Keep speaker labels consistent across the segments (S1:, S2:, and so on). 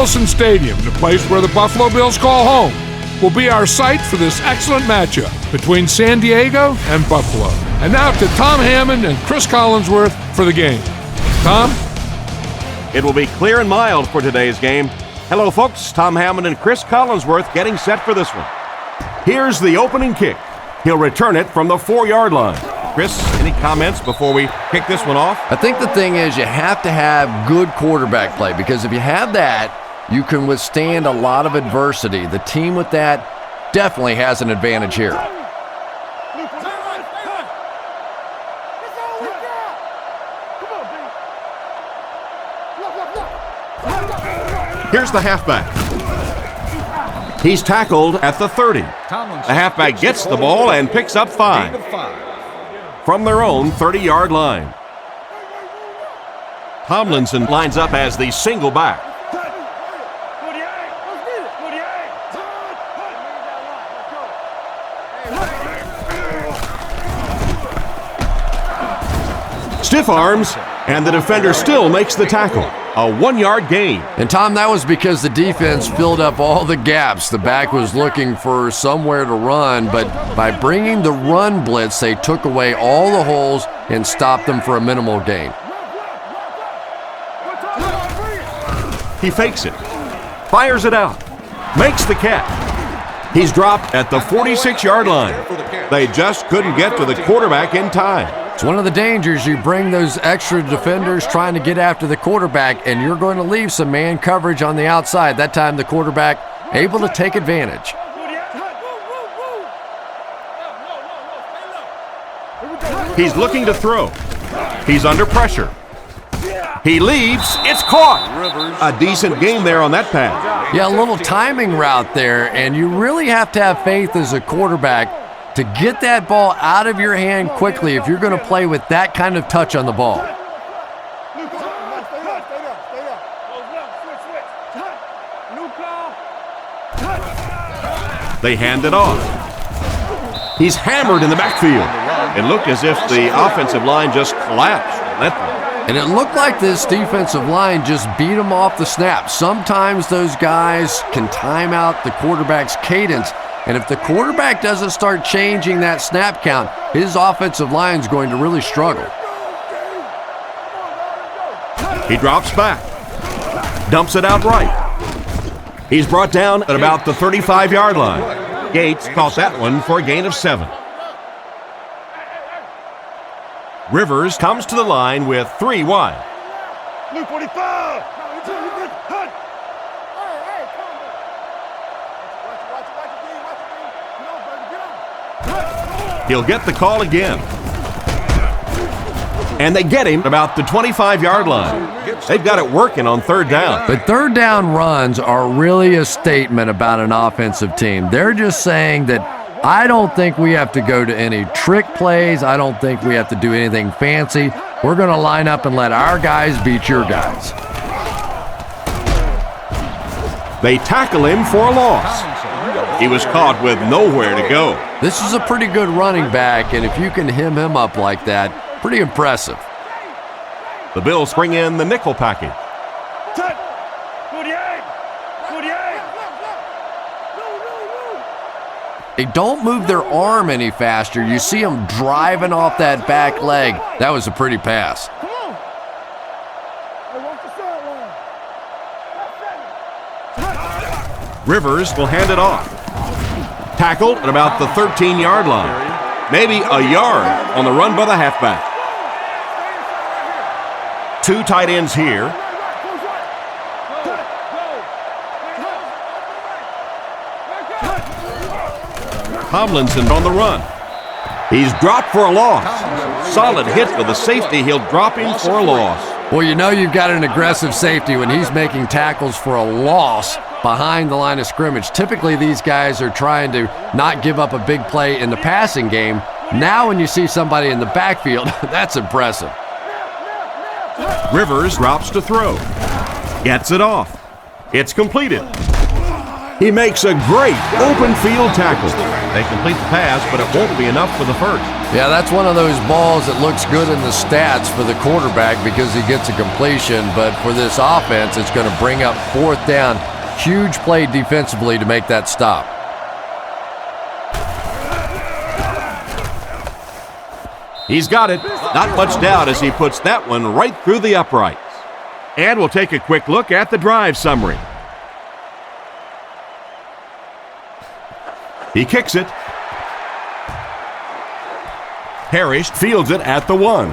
S1: Wilson Stadium, the place where the Buffalo Bills call home, will be our site for this excellent matchup between San Diego and Buffalo. And now to Tom Hammond and Chris Collinsworth for the game. Tom?
S2: It will be clear and mild for today's game. Hello, folks. Tom Hammond and Chris Collinsworth getting set for this one. Here's the opening kick. He'll return it from the 4-yard line. Chris, any comments before we kick this one off?
S3: I think the thing is you have to have good quarterback play, because if you have that, you can withstand a lot of adversity. The team with that definitely has an advantage here.
S2: Here's the halfback. He's tackled at the 30. The halfback gets the ball and picks up 5 from their own 30-yard line. Tomlinson lines up as the single back. Stiff arms, and the defender still makes the tackle. A 1-yard gain.
S3: And Tom, that was because the defense filled up all the gaps. The back was looking for somewhere to run, but by bringing the run blitz, they took away all the holes and stopped them for a minimal gain.
S2: He fakes it, fires it out, makes the catch. He's dropped at the 46-yard line. They just couldn't get to the quarterback in time.
S3: It's one of the dangers. You bring those extra defenders trying to get after the quarterback, and you're going to leave some man coverage on the outside. That time the quarterback able to take advantage.
S2: He's looking to throw. He's under pressure. He leaps. It's caught. A decent game there on that pass.
S3: Yeah, a little timing route there, and you really have to have faith as a quarterback to get that ball out of your hand quickly if you're going to play with that kind of touch on the ball.
S2: They hand it off. He's hammered in the backfield. It looked as if the offensive line just collapsed on that one.
S3: And it looked like this defensive line just beat him off the snap. Sometimes those guys can time out the quarterback's cadence, and if the quarterback doesn't start changing that snap count, his offensive line is going to really struggle.
S2: He drops back, dumps it out right. He's brought down at about the 35-yard line. Gates caught that one for a gain of 7. Rivers comes to the line with 3 wide. He'll get the call again. And they get him about the 25-yard line. They've got it working on 3rd down.
S3: But 3rd down runs are really a statement about an offensive team. They're just saying that I don't think we have to go to any trick plays. I don't think we have to do anything fancy. We're going to line up and let our guys beat your guys.
S2: They tackle him for a loss. He was caught with nowhere to go.
S3: This is a pretty good running back, and if you can hem him up like that, pretty impressive.
S2: The Bills bring in the nickel package.
S3: They don't move their arm any faster. You see them driving off that back leg. That was a pretty pass.
S2: Rivers will hand it off. Tackled at about the 13-yard line. Maybe a yard on the run by the halfback. 2 tight ends here. Tomlinson on the run. He's dropped for a loss. Solid hit for the safety. He'll drop him for a loss.
S3: Well, you know you've got an aggressive safety when he's making tackles for a loss behind the line of scrimmage. Typically, these guys are trying to not give up a big play in the passing game. Now when you see somebody in the backfield, that's impressive.
S2: Rivers drops to throw. Gets it off. It's completed. He makes a great open field tackle. They complete the pass, but it won't be enough for the first.
S3: Yeah, that's one of those balls that looks good in the stats for the quarterback because he gets a completion, but for this offense, it's going to bring up 4th down. Huge play defensively to make that stop.
S2: He's got it. Not much doubt as he puts that one right through the uprights. And we'll take a quick look at the drive summary. He kicks it. Parrish fields it at the 1.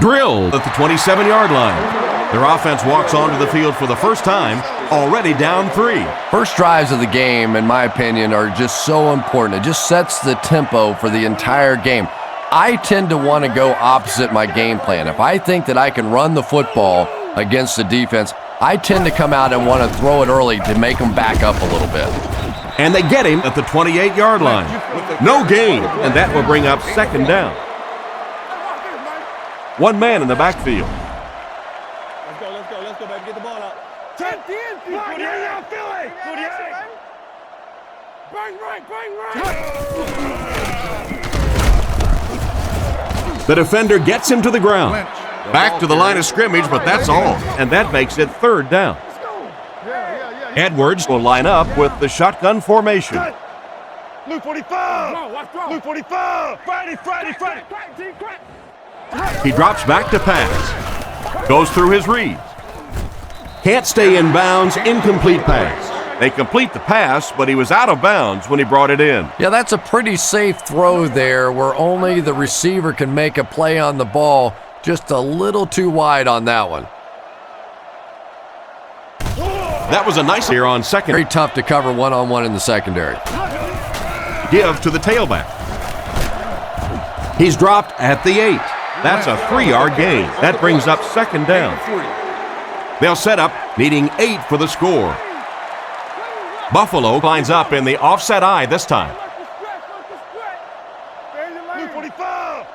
S2: Drilled at the 27-yard line. Their offense walks onto the field for the first time, already down 3.
S3: First drives of the game, in my opinion, are just so important. It just sets the tempo for the entire game. I tend to want to go opposite my game plan. If I think that I can run the football against the defense, I tend to come out and want to throw it early to make them back up a little bit.
S2: And they get him at the 28-yard line. No gain, and that will bring up 2nd down. 1 man in the backfield.
S4: Let's go, baby. Get the ball out. 10, 48, Philly. 48. Bang right.
S2: The defender gets him to the ground. Back to the line of scrimmage, but that's all. And that makes it 3rd down. Edwards will line up with the shotgun formation.
S4: Luke 45. Luke 45. Friday.
S2: He drops back to pass. Goes through his reads. Can't stay in bounds, incomplete pass. They complete the pass, but he was out of bounds when he brought it in.
S3: Yeah, that's a pretty safe throw there where only the receiver can make a play on the ball. Just a little too wide on that one.
S2: That was a nice here on 2nd.
S3: Very tough to cover one-on-one in the secondary.
S2: Give to the tailback. He's dropped at the 8. That's a 3-yard gain. That brings up 2nd down. They'll set up, needing 8 for the score. Buffalo lines up in the offset eye this time.
S4: Luke 45.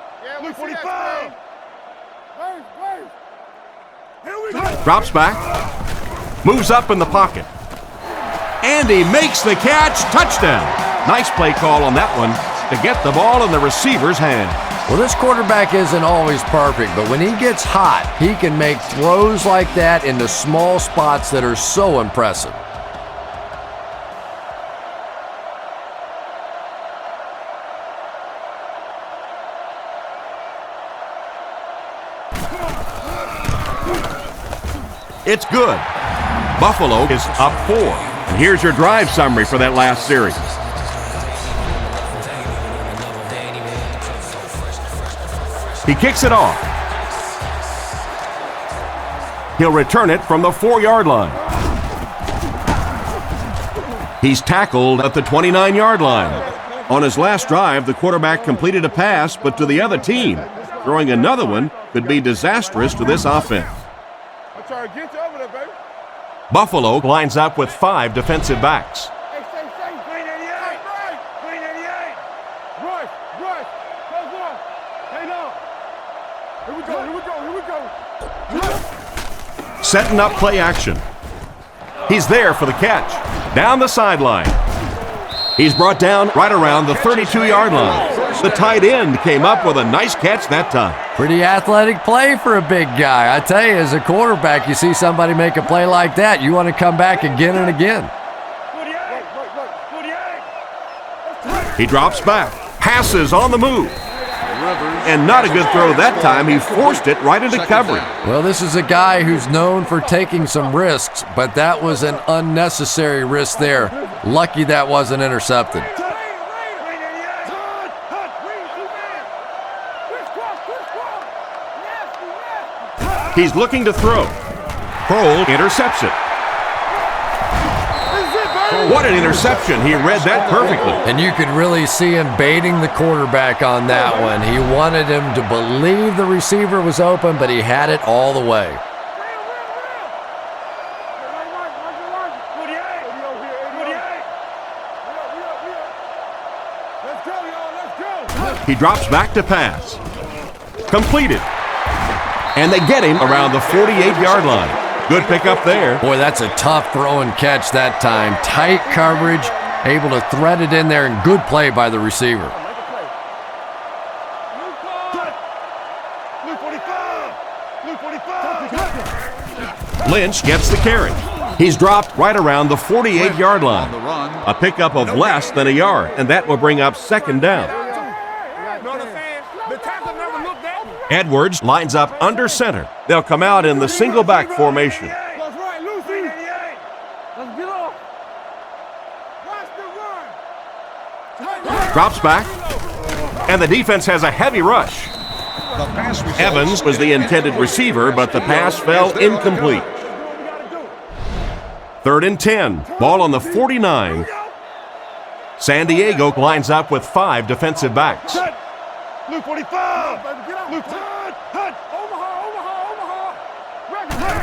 S4: Luke 45.
S2: Drops back. Moves up in the pocket. And he makes the catch. Touchdown. Nice play call on that one to get the ball in the receiver's hand.
S3: Well, this quarterback isn't always perfect, but when he gets hot, he can make throws like that into small spots that are so impressive.
S2: It's good. Buffalo is up 4. And here's your drive summary for that last series. He kicks it off. He'll return it from the 4-yard line. He's tackled at the 29-yard line. On his last drive, the quarterback completed a pass, but to the other team. Throwing another one could be disastrous to this offense.
S4: I'm trying to get you over there, baby.
S2: Buffalo lines up with 5 defensive backs.
S4: Hey, stay. Green 88. Green 88. Rush. Close one. Hang on. Here we go.
S2: Setting up play action. He's there for the catch. Down the sideline. He's brought down right around the 32-yard line. The tight end came up with a nice catch that time.
S3: Pretty athletic play for a big guy. I tell you, as a quarterback, you see somebody make a play like that, you want to come back again and again.
S2: He drops back. Passes on the move. And not a good throw that time. He forced it right into coverage.
S3: Well, this is a guy who's known for taking some risks, but that was an unnecessary risk there. Lucky that wasn't intercepted.
S2: He's looking to throw. Kroll intercepts it. What an interception. He read that perfectly.
S3: And you could really see him baiting the quarterback on that one. He wanted him to believe the receiver was open, but he had it all the way.
S2: He drops back to pass. Completed. And they get him around the 48-yard line. Good pickup there.
S3: Boy, that's a tough throw and catch that time. Tight coverage, able to thread it in there, and good play by the receiver.
S2: Lynch gets the carry. He's dropped right around the 48-yard line. A pickup of less than a yard, and that will bring up second down. Edwards lines up under center. They'll come out in the single back formation. Drops back, and the defense has a heavy rush. Evans was the intended receiver, but the pass fell incomplete. 3rd and 10, ball on the 49. San Diego lines up with 5 defensive backs.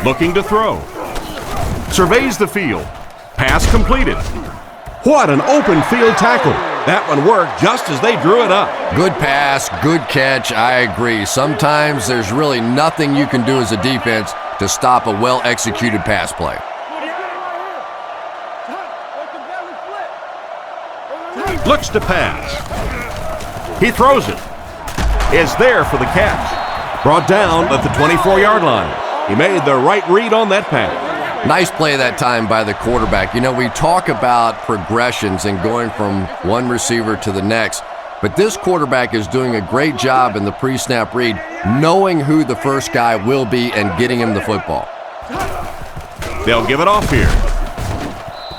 S2: Looking to throw. Surveys the field. Pass completed. What an open field tackle. That one worked just as they drew it up.
S3: Good pass, good catch, I agree. Sometimes there's really nothing you can do as a defense to stop a well-executed pass play.
S2: Looks to pass. He throws it. Is there for the catch. Brought down at the 24-yard line. He made the right read on that pass.
S3: Nice play that time by the quarterback. You know, we talk about progressions and going from one receiver to the next, but this quarterback is doing a great job in the pre-snap read, knowing who the first guy will be and getting him the football.
S2: They'll give it off here.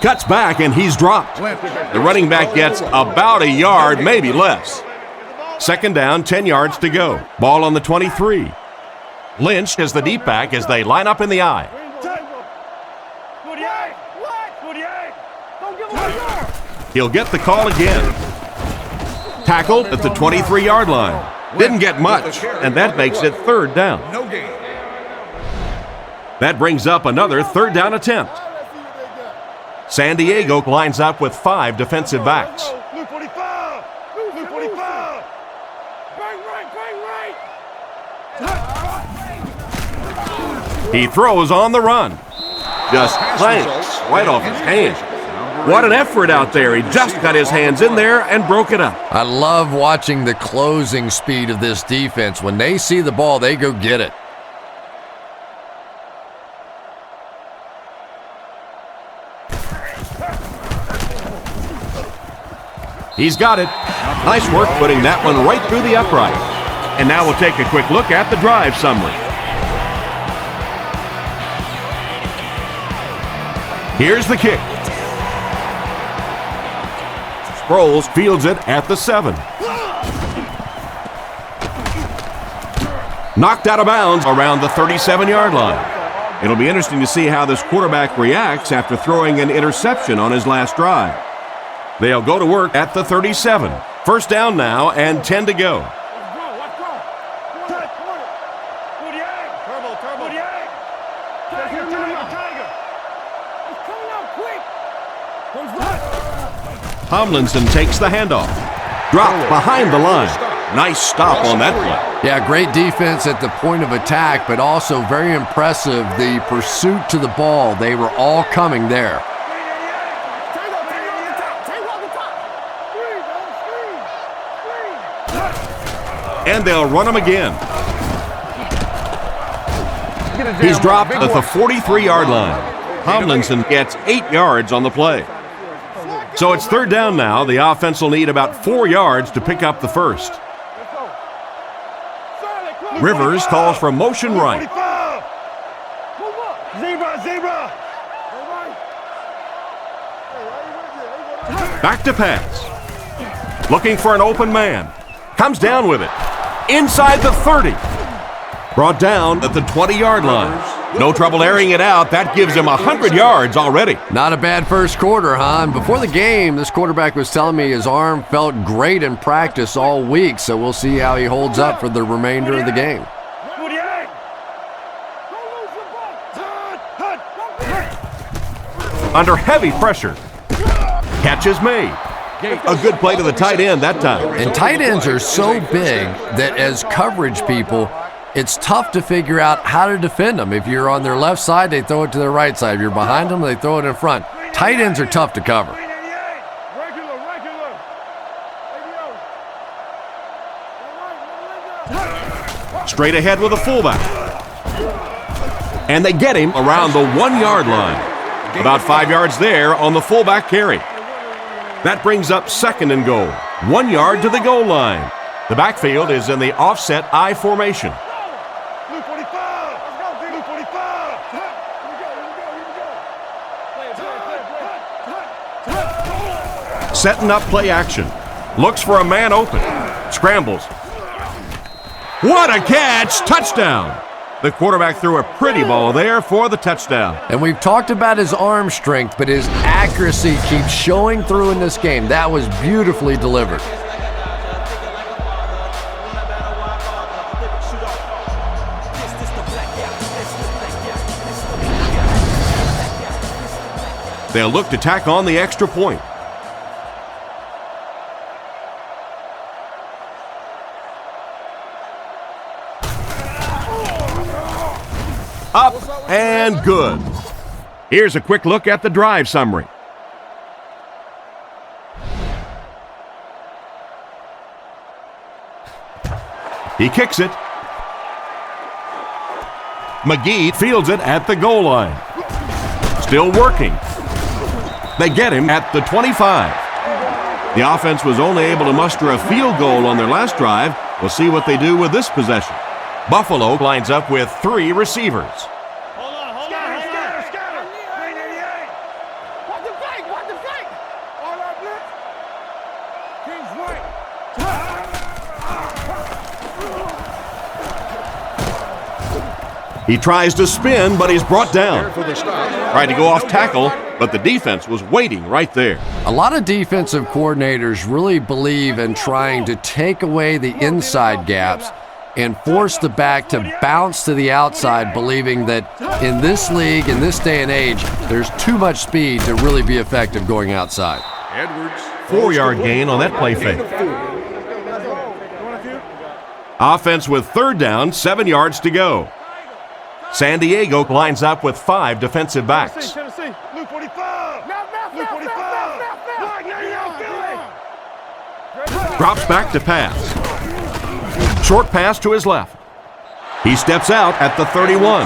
S2: Cuts back, and he's dropped. The running back gets about a yard, maybe less. Second down, 10 yards to go. Ball on the 23. Lynch is the deep back as they line up in the eye. He'll get the call again. Tackled at the 23-yard line. Didn't get much, and that makes it 3rd down. That brings up another 3rd down attempt. San Diego lines up with 5 defensive backs. He throws on the run. Just clanks right off his hand. What an effort out there. He just got his hands in there and broke it up.
S3: I love watching the closing speed of this defense. When they see the ball, they go get it.
S2: He's got it. Nice work putting that one right through the upright. And now we'll take a quick look at the drive summary. Here's the kick. Sproles fields it at the 7. Knocked out of bounds around the 37-yard line. It'll be interesting to see how this quarterback reacts after throwing an interception on his last drive. They'll go to work at the 37. First down now and 10 to go. Tomlinson takes the handoff. Dropped behind the line. Nice stop on that play.
S3: Yeah, great defense at the point of attack, but also very impressive the pursuit to the ball. They were all coming there.
S2: And they'll run him again. He's dropped at the 43-yard line. Tomlinson gets 8 yards on the play. So it's 3rd down now. The offense will need about 4 yards to pick up the first. Rivers calls for motion right. Back to pass. Looking for an open man. Comes down with it. Inside the 30. Brought down at the 20-yard line. No trouble airing it out. That gives him 100 yards already.
S3: Not a bad first quarter, huh? And before the game, this quarterback was telling me his arm felt great in practice all week, so we'll see how he holds up for the remainder of the game.
S2: Under heavy pressure. Catch is made. A good play to the tight end that time.
S3: And tight ends are so big that as coverage people, it's tough to figure out how to defend them. If you're on their left side, they throw it to their right side. If you're behind them, they throw it in front. Tight ends are tough to cover.
S2: straight ahead with a fullback. And they get him around the 1-yard line. About 5 yards there on the fullback carry. That brings up 2nd and goal. 1 yard to the goal line. The backfield is in the offset I formation.
S4: Blue 45. Let's go, Blue 45. Here we go.
S2: Setting up play action. Looks for a man open. Scrambles. What a catch! Touchdown! The quarterback threw a pretty ball there for the touchdown.
S3: And we've talked about his arm strength, but his accuracy keeps showing through in this game. That was beautifully delivered.
S2: They'll look to tack on the extra point. Up and good. Here's a quick look at the drive summary. He kicks it. McGee fields it at the goal line. Still working. They get him at the 25. The offense was only able to muster a field goal on their last drive. We'll see what they do with this possession. Buffalo lines up with 3 receivers.
S4: Hold on. Scatter. Green 88. What the fake? All our blitz. King's right.
S2: He tries to spin, but he's brought down. Tried to go off tackle, but the defense was waiting right there.
S3: A lot of defensive coordinators really believe in trying to take away the inside gaps and force the back to bounce to the outside, believing that in this league, in this day and age, there's too much speed to really be effective going outside.
S2: 4-yard gain on that play fake. Offense with 3rd down, 7 yards to go. San Diego lines up with 5 defensive backs.
S4: Tennessee. Blue 45. Blue 45.
S2: Drops back to pass. Short pass to his left. He steps out at the 31.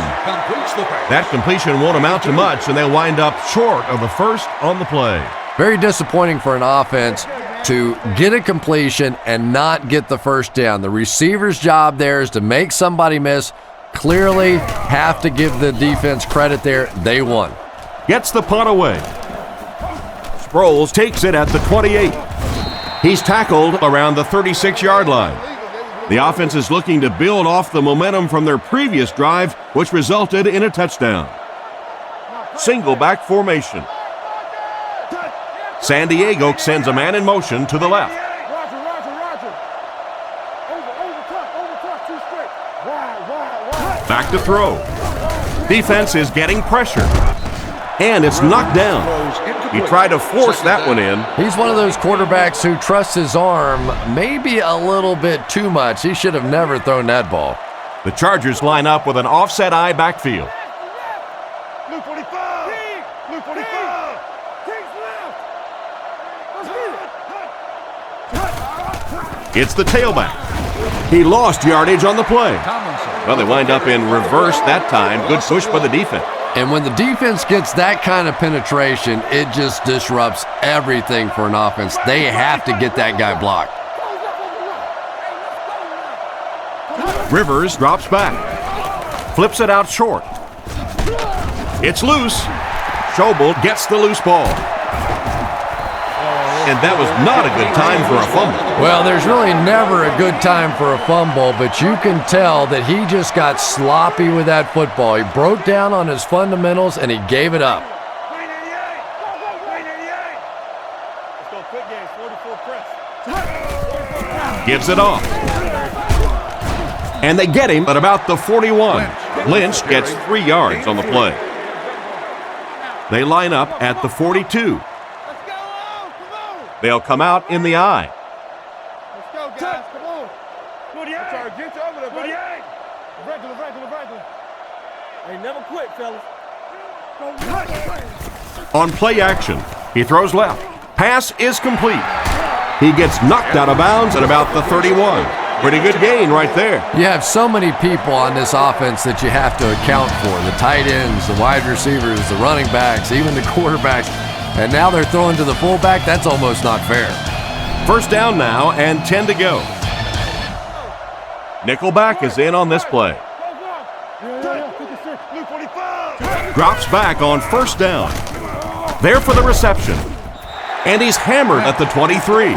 S2: That completion won't amount to much, and they'll wind up short of the first on the play.
S3: Very disappointing for an offense to get a completion and not get the first down. The receiver's job there is to make somebody miss. Clearly have to give the defense credit there. They won.
S2: Gets the punt away. Sproles takes it at the 28. He's tackled around the 36-yard line. The offense is looking to build off the momentum from their previous drive, which resulted in a touchdown. Single back formation. San Diego sends a man in motion to the left.
S4: Roger. Over top, too straight. Wide.
S2: Back to throw. Defense is getting pressure. And it's knocked down. He tried to force that one in.
S3: He's one of those quarterbacks who trusts his arm maybe a little bit too much. He should have never thrown that ball.
S2: The Chargers line up with an offset I backfield.
S4: Blue 45. Blue 45. King's left.
S2: It's the tailback. He lost yardage on the play. Well, they wind up in reverse that time. Good push by the defense.
S3: And when the defense gets that kind of penetration, it just disrupts everything for an offense. They have to get that guy blocked.
S2: Rivers drops back. Flips it out short. It's loose. Schobel gets the loose ball. And that was not a good time for a fumble.
S3: Well, there's really never a good time for a fumble, but you can tell that he just got sloppy with that football. He broke down on his fundamentals, and he gave it up.
S4: Green 88. Green 88. Let's go quick game. 44 press.
S2: Gives it off. And they get him at about the 41. Lynch gets 3 yards on the play. They line up at the 42. They'll come out in the eye.
S4: Let's go, guys. Come on. 48. Get you over there, 48. Regular. Hey, never quit, fellas.
S2: On play action, he throws left. Pass is complete. He gets knocked out of bounds at about the 31. Pretty good gain right there.
S3: You have so many people on this offense that you have to account for. The tight ends, the wide receivers, the running backs, even the quarterbacks. And now they're throwing to the fullback. That's almost not fair.
S2: First down now and 10 to go. Nickelback is in on this play. Drops back on first down. There for the reception. And he's hammered at the 23.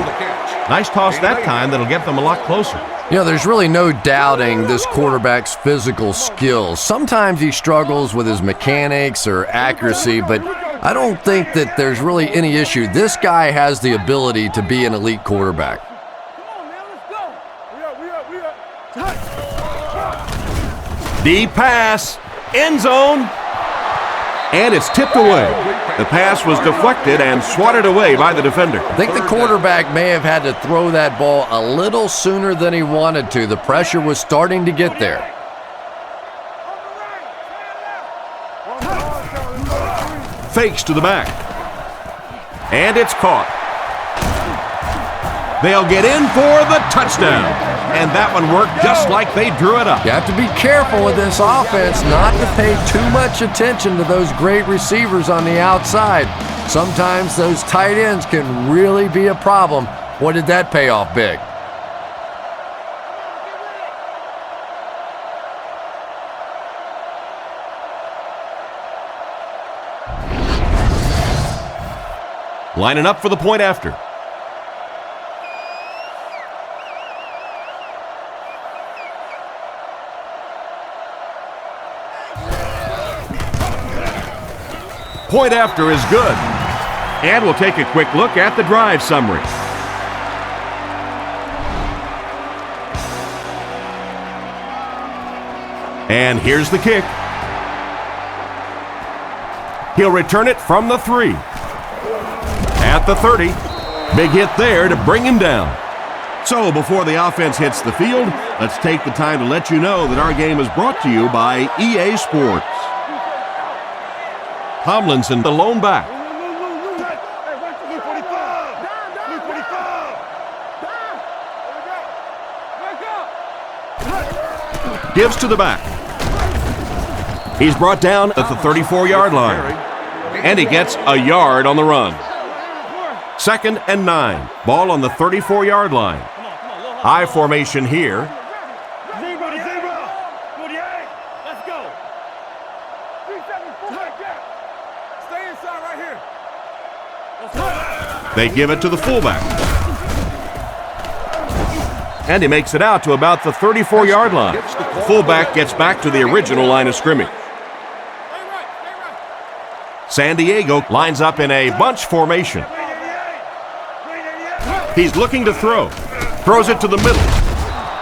S2: Nice toss that time that'll get them a lot closer.
S3: You know, there's really no doubting this quarterback's physical skills. Sometimes he struggles with his mechanics or accuracy, but I don't think that there's really any issue. This guy has the ability to be an elite quarterback.
S2: Deep pass, end zone, and it's tipped away. The pass was deflected and swatted away by the defender.
S3: I think the quarterback may have had to throw that ball a little sooner than he wanted to. The pressure was starting to get there.
S2: Fakes to the back. And it's caught. They'll get in for the touchdown. And that one worked just like they drew it up.
S3: You have to be careful with this offense not to pay too much attention to those great receivers on the outside. Sometimes those tight ends can really be a problem. Boy, did that pay off big.
S2: Lining up for the point after. Point after is good. And we'll take a quick look at the drive summary. And here's the kick. He'll return it from the 3. At the 30. Big hit there to bring him down. So before the offense hits the field, let's take the time to let you know that our game is brought to you by EA Sports. Tomlinson, the lone back. Gives to the back. He's brought down at the 34-yard line. And he gets a yard on the run. 2nd and 9. Ball on the 34-yard line. I formation here. They give it to the fullback. And he makes it out to about the 34-yard line. The fullback gets back to the original line of scrimmage. San Diego lines up in a bunch formation. He's looking to throw. Throws it to the middle.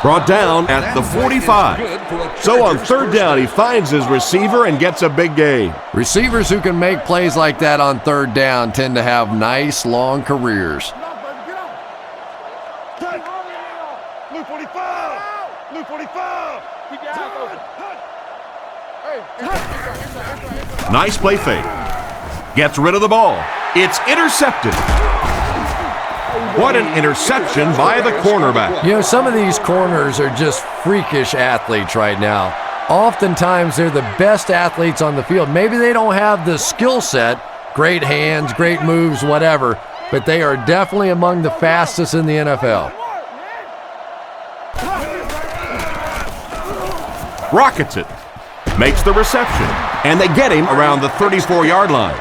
S2: Brought down at the 45. So on third down, he finds his receiver and gets a big gain.
S3: Receivers who can make plays like that on third down tend to have nice, long careers.
S2: Nice play fake. Gets rid of the ball. It's intercepted. What an interception by the cornerback.
S3: You know, some of these corners are just freakish athletes right now. Oftentimes, they're the best athletes on the field. Maybe they don't have the skill set, great hands, great moves, whatever, but they are definitely among the fastest in the NFL.
S2: Rockets it. Makes the reception. And they get him around the 34-yard line.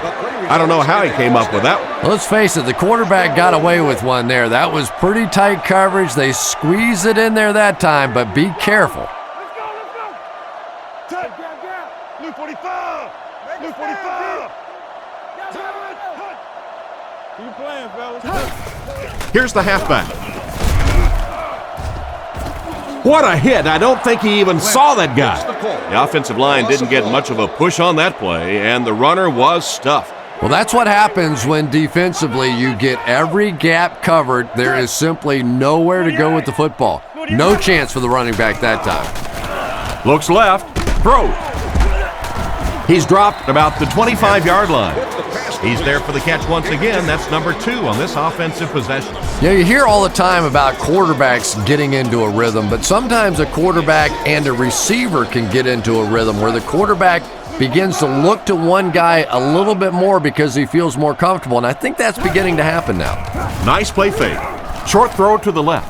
S2: I don't know how he came up with that one.
S3: Let's face it, the quarterback got away with one there. That was pretty tight coverage. They squeezed it in there that time, but be careful.
S2: Here's the halfback. What a hit. I don't think he even saw that guy. The offensive line didn't get much of a push on that play, and the runner was stuffed.
S3: Well, that's what happens when defensively you get every gap covered. There is simply nowhere to go with the football. No chance for the running back that time.
S2: Looks left. Throws. He's dropped about the 25-yard line. He's there for the catch once again. That's number 2 on this offensive possession.
S3: Yeah, you hear all the time about quarterbacks getting into a rhythm, but sometimes a quarterback and a receiver can get into a rhythm where the quarterback begins to look to one guy a little bit more because he feels more comfortable, and I think that's beginning to happen now.
S2: Nice play fake. Short throw to the left.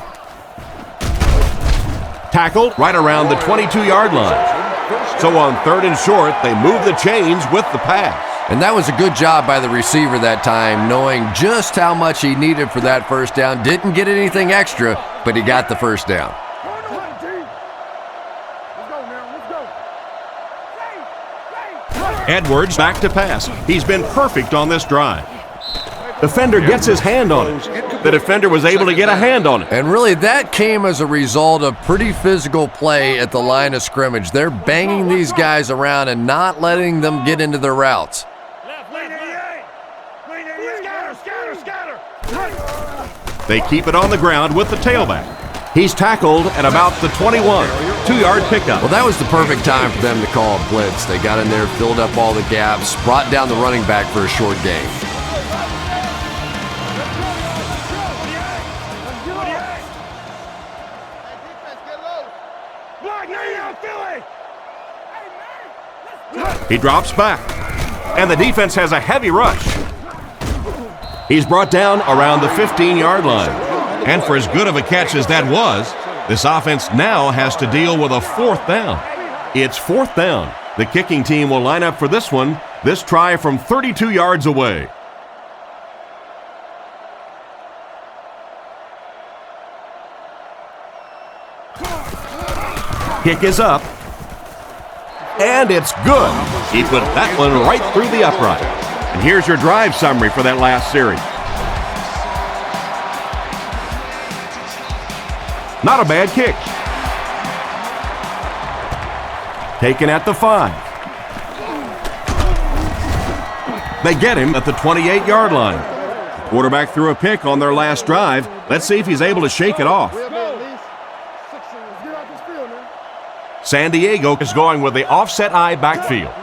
S2: Tackled right around the 22-yard line. So on 3rd and short, they move the chains with the pass.
S3: And that was a good job by the receiver that time, knowing just how much he needed for that first down. Didn't get anything extra, but he got the first down.
S2: Edwards back to pass. He's been perfect on this drive. Defender gets his hand on it. The defender was able to get a hand on it.
S3: And really, that came as a result of pretty physical play at the line of scrimmage. They're banging these guys around and not letting them get into their routes.
S2: They keep it on the ground with the tailback. He's tackled at about the 21. 2-yard pickup.
S3: Well, that was the perfect time for them to call a blitz. They got in there, filled up all the gaps, brought down the running back for a short gain.
S2: He drops back, and the defense has a heavy rush. He's brought down around the 15-yard line. And for as good of a catch as that was, this offense now has to deal with a 4th down. It's 4th down. The kicking team will line up for this one, this try from 32 yards away. Kick is up. And it's good. He put that one right through the upright. And here's your drive summary for that last series. Not a bad kick. Taken at the 5. They get him at the 28-yard line. The quarterback threw a pick on their last drive. Let's see if he's able to shake it off. San Diego is going with the offset eye backfield.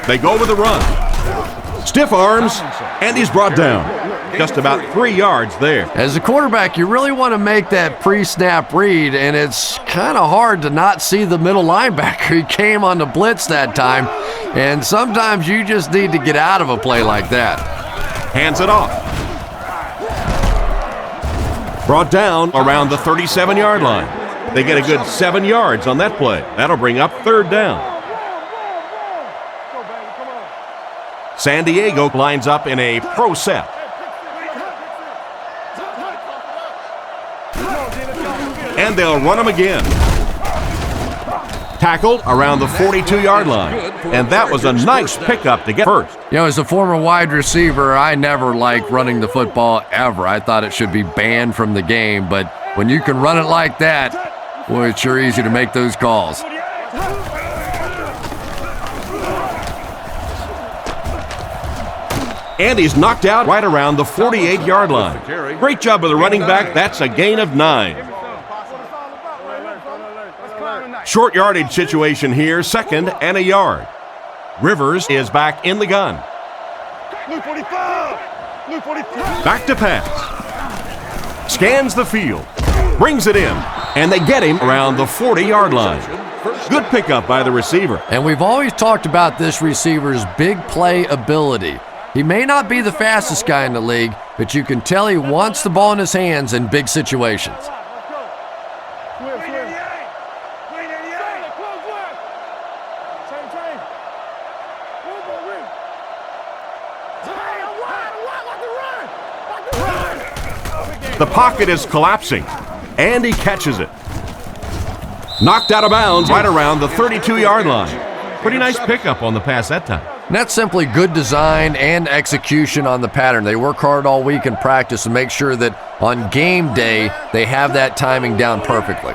S2: They go with the run. Stiff arms, and he's brought down. Just about 3 yards there.
S3: As a quarterback, you really want to make that pre-snap read, and it's kind of hard to not see the middle linebacker. He came on the blitz that time, and sometimes you just need to get out of a play like that.
S2: Hands it off. Brought down around the 37-yard line. They get a good 7 yards on that play. That'll bring up 3rd down. San Diego lines up in a pro set. And they'll run him again. Tackled around the 42-yard line. And that was a nice pickup to get first.
S3: You know, as a former wide receiver, I never liked running the football ever. I thought it should be banned from the game. But when you can run it like that, boy, it's sure easy to make those calls.
S2: And he's knocked out right around the 48-yard line. Great job of the running back. That's a gain of 9. Short yardage situation here, 2nd and a yard. Rivers is back in the gun. Back to pass. Scans the field. Brings it in. And they get him around the 40-yard line. Good pickup by the receiver.
S3: And we've always talked about this receiver's big play ability. He may not be the fastest guy in the league, but you can tell he wants the ball in his hands in big situations.
S2: The pocket is collapsing, and he catches it. Knocked out of bounds right around the 32-yard line. Pretty nice pickup on the pass that time.
S3: And that's simply good design and execution on the pattern. They work hard all week in practice to make sure that on game day they have that timing down perfectly.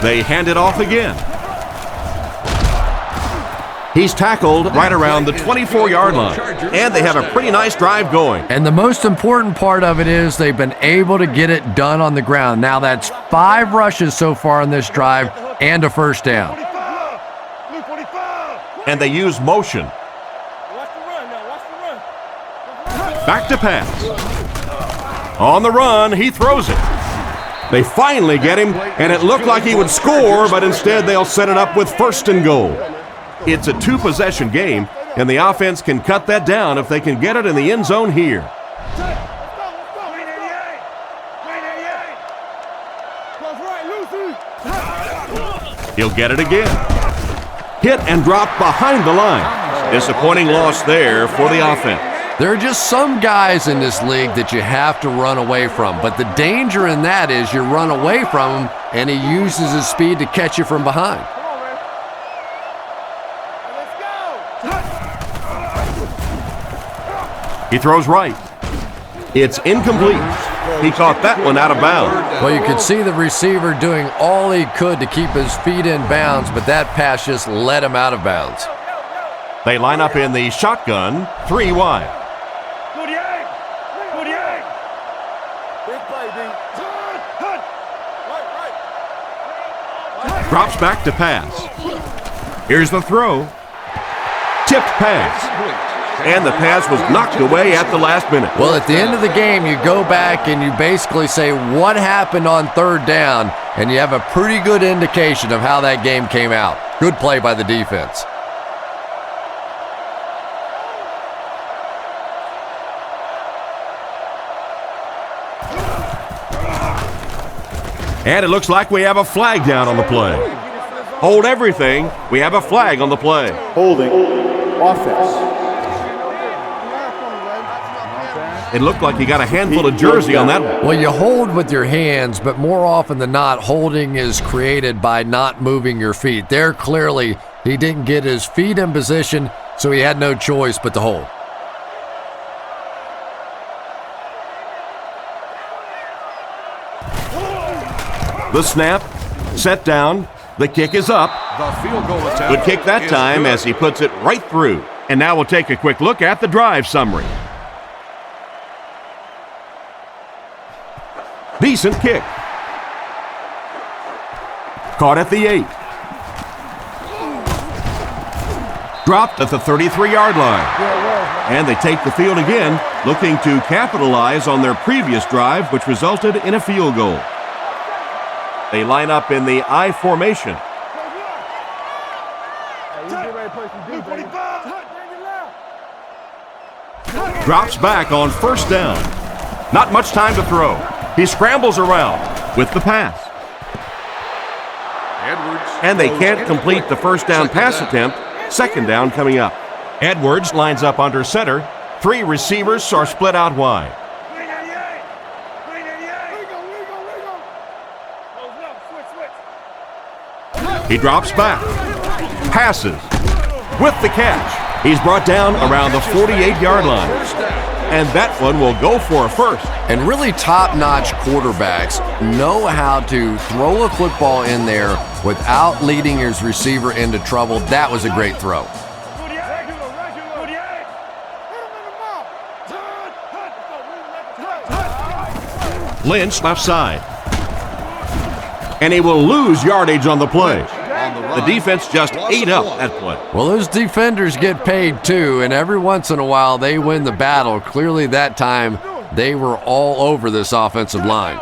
S2: They hand it off again. He's tackled right around the 24-yard line, and they have a pretty nice drive going.
S3: And the most important part of it is they've been able to get it done on the ground. Now that's 5 rushes so far on this drive and a first down.
S2: And they use motion. Back to pass. On the run, he throws it. They finally get him, and it looked like he would score, but instead they'll set it up with 1st and goal. It's a 2-possession game, and the offense can cut that down if they can get it in the end zone here. He'll get it again. Hit and drop behind the line. Disappointing loss there for the offense.
S3: There are just some guys in this league that you have to run away from, but the danger in that is you run away from him, and he uses his speed to catch you from behind.
S2: He throws right. It's incomplete. He caught that one out of bounds.
S3: Well, you could see the receiver doing all he could to keep his feet in bounds, but that pass just let him out of bounds.
S2: They line up in the shotgun, 3 wide. Drops back to pass. Here's the throw. Tipped pass. And the pass was knocked away at the last minute.
S3: Well, at the end of the game, you go back and you basically say what happened on 3rd down, and you have a pretty good indication of how that game came out. Good play by the defense.
S2: And it looks like we have a flag down on the play. Hold everything. We have a flag on the play.
S4: Holding. Offense.
S2: It looked like he got a handful of jersey on that one.
S3: Well, you hold with your hands, but more often than not, holding is created by not moving your feet. There, clearly, he didn't get his feet in position, so he had no choice but to hold.
S2: The snap, set down, the kick is up.
S1: The field goal attempt.
S2: Good kick that time as he puts it right through. And now we'll take a quick look at the drive summary. Decent kick. Caught at the 8. Dropped at the 33-yard line. And they take the field again, looking to capitalize on their previous drive, which resulted in a field goal. They line up in the I formation. Drops back on 1st down. Not much time to throw. He scrambles around with the pass. And they can't complete the 1st down pass attempt. 2nd down coming up. Edwards lines up under center. 3 receivers are split out wide. He drops back. Passes. With the catch. He's brought down around the 48-yard line. And that one will go for a first.
S3: And really top-notch quarterbacks know how to throw a football in there without leading his receiver into trouble. That was a great throw.
S2: Lynch left side. And he will lose yardage on the play. The defense just ate up that play.
S3: Well, those defenders get paid too, and every once in a while they win the battle. Clearly that time they were all over this offensive line.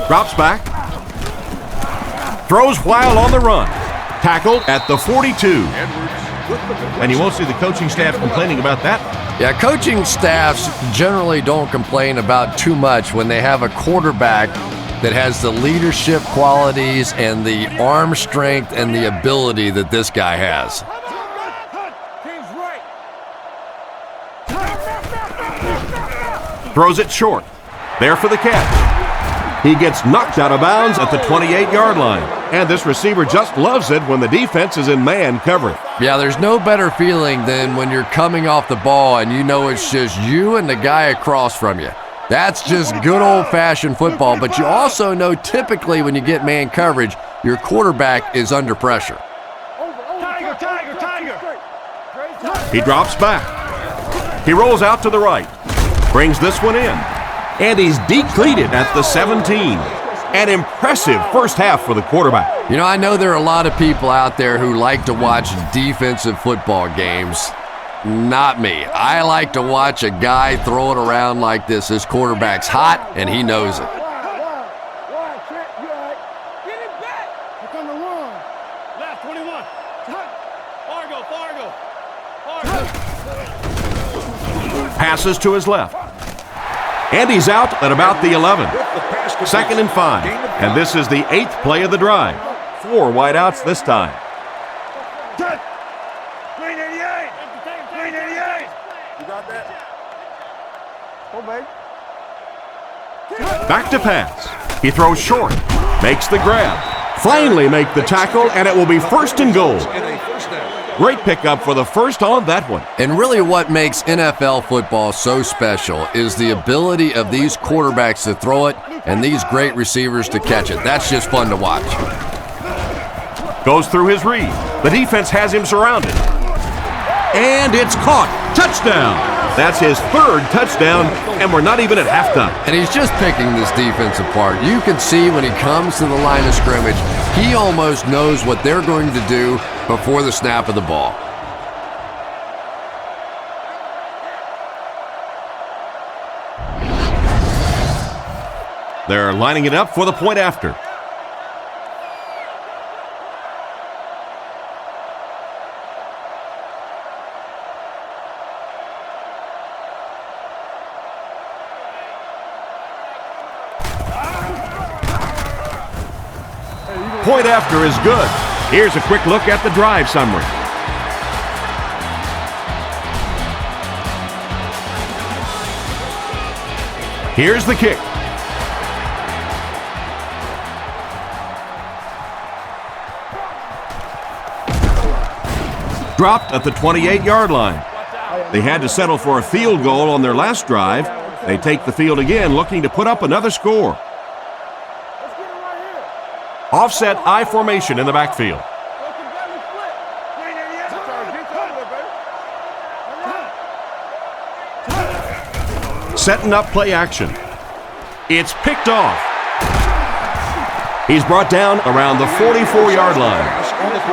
S2: Drops back. Throws while on the run. Tackled at the 42. And you won't see the coaching staff complaining about that.
S3: Yeah, coaching staffs generally don't complain about too much when they have a quarterback that has the leadership qualities and the arm strength and the ability that this guy has.
S2: Throws it short. There for the catch. He gets knocked out of bounds at the 28-yard line. And this receiver just loves it when the defense is in man coverage.
S3: Yeah, there's no better feeling than when you're coming off the ball and you know it's just you and the guy across from you. That's just good old-fashioned football, but you also know typically when you get man coverage, your quarterback is under pressure.
S2: He drops back. He rolls out to the right. Brings this one in. And he's decleated at the 17. An impressive first half for the quarterback.
S3: You know, I know there are a lot of people out there who like to watch defensive football games. Not me. I like to watch a guy throw it around like this. His quarterback's hot, and he knows it.
S2: Passes to his left. And he's out at about the 11. 2nd and 5. And this is the 8th play of the drive. 4 wideouts this time. Back to pass. He throws short. Makes the grab. Finally make the tackle, and it will be 1st and goal. Great pickup for the first on that one.
S3: And really what makes NFL football so special is the ability of these quarterbacks to throw it and these great receivers to catch it. That's just fun to watch.
S2: Goes through his read. The defense has him surrounded. And it's caught. Touchdown. That's his 3rd touchdown, and we're not even at halftime.
S3: And he's just picking this defense apart. You can see when he comes to the line of scrimmage, he almost knows what they're going to do before the snap of the ball.
S2: They're lining it up for the point after. Point after is good. Here's a quick look at the drive summary. Here's the kick. Dropped at the 28-yard line. They had to settle for a field goal on their last drive. They take the field again, looking to put up another score. Offset I formation in the backfield. Setting up play action. It's picked off. He's brought down around the 44-yard line.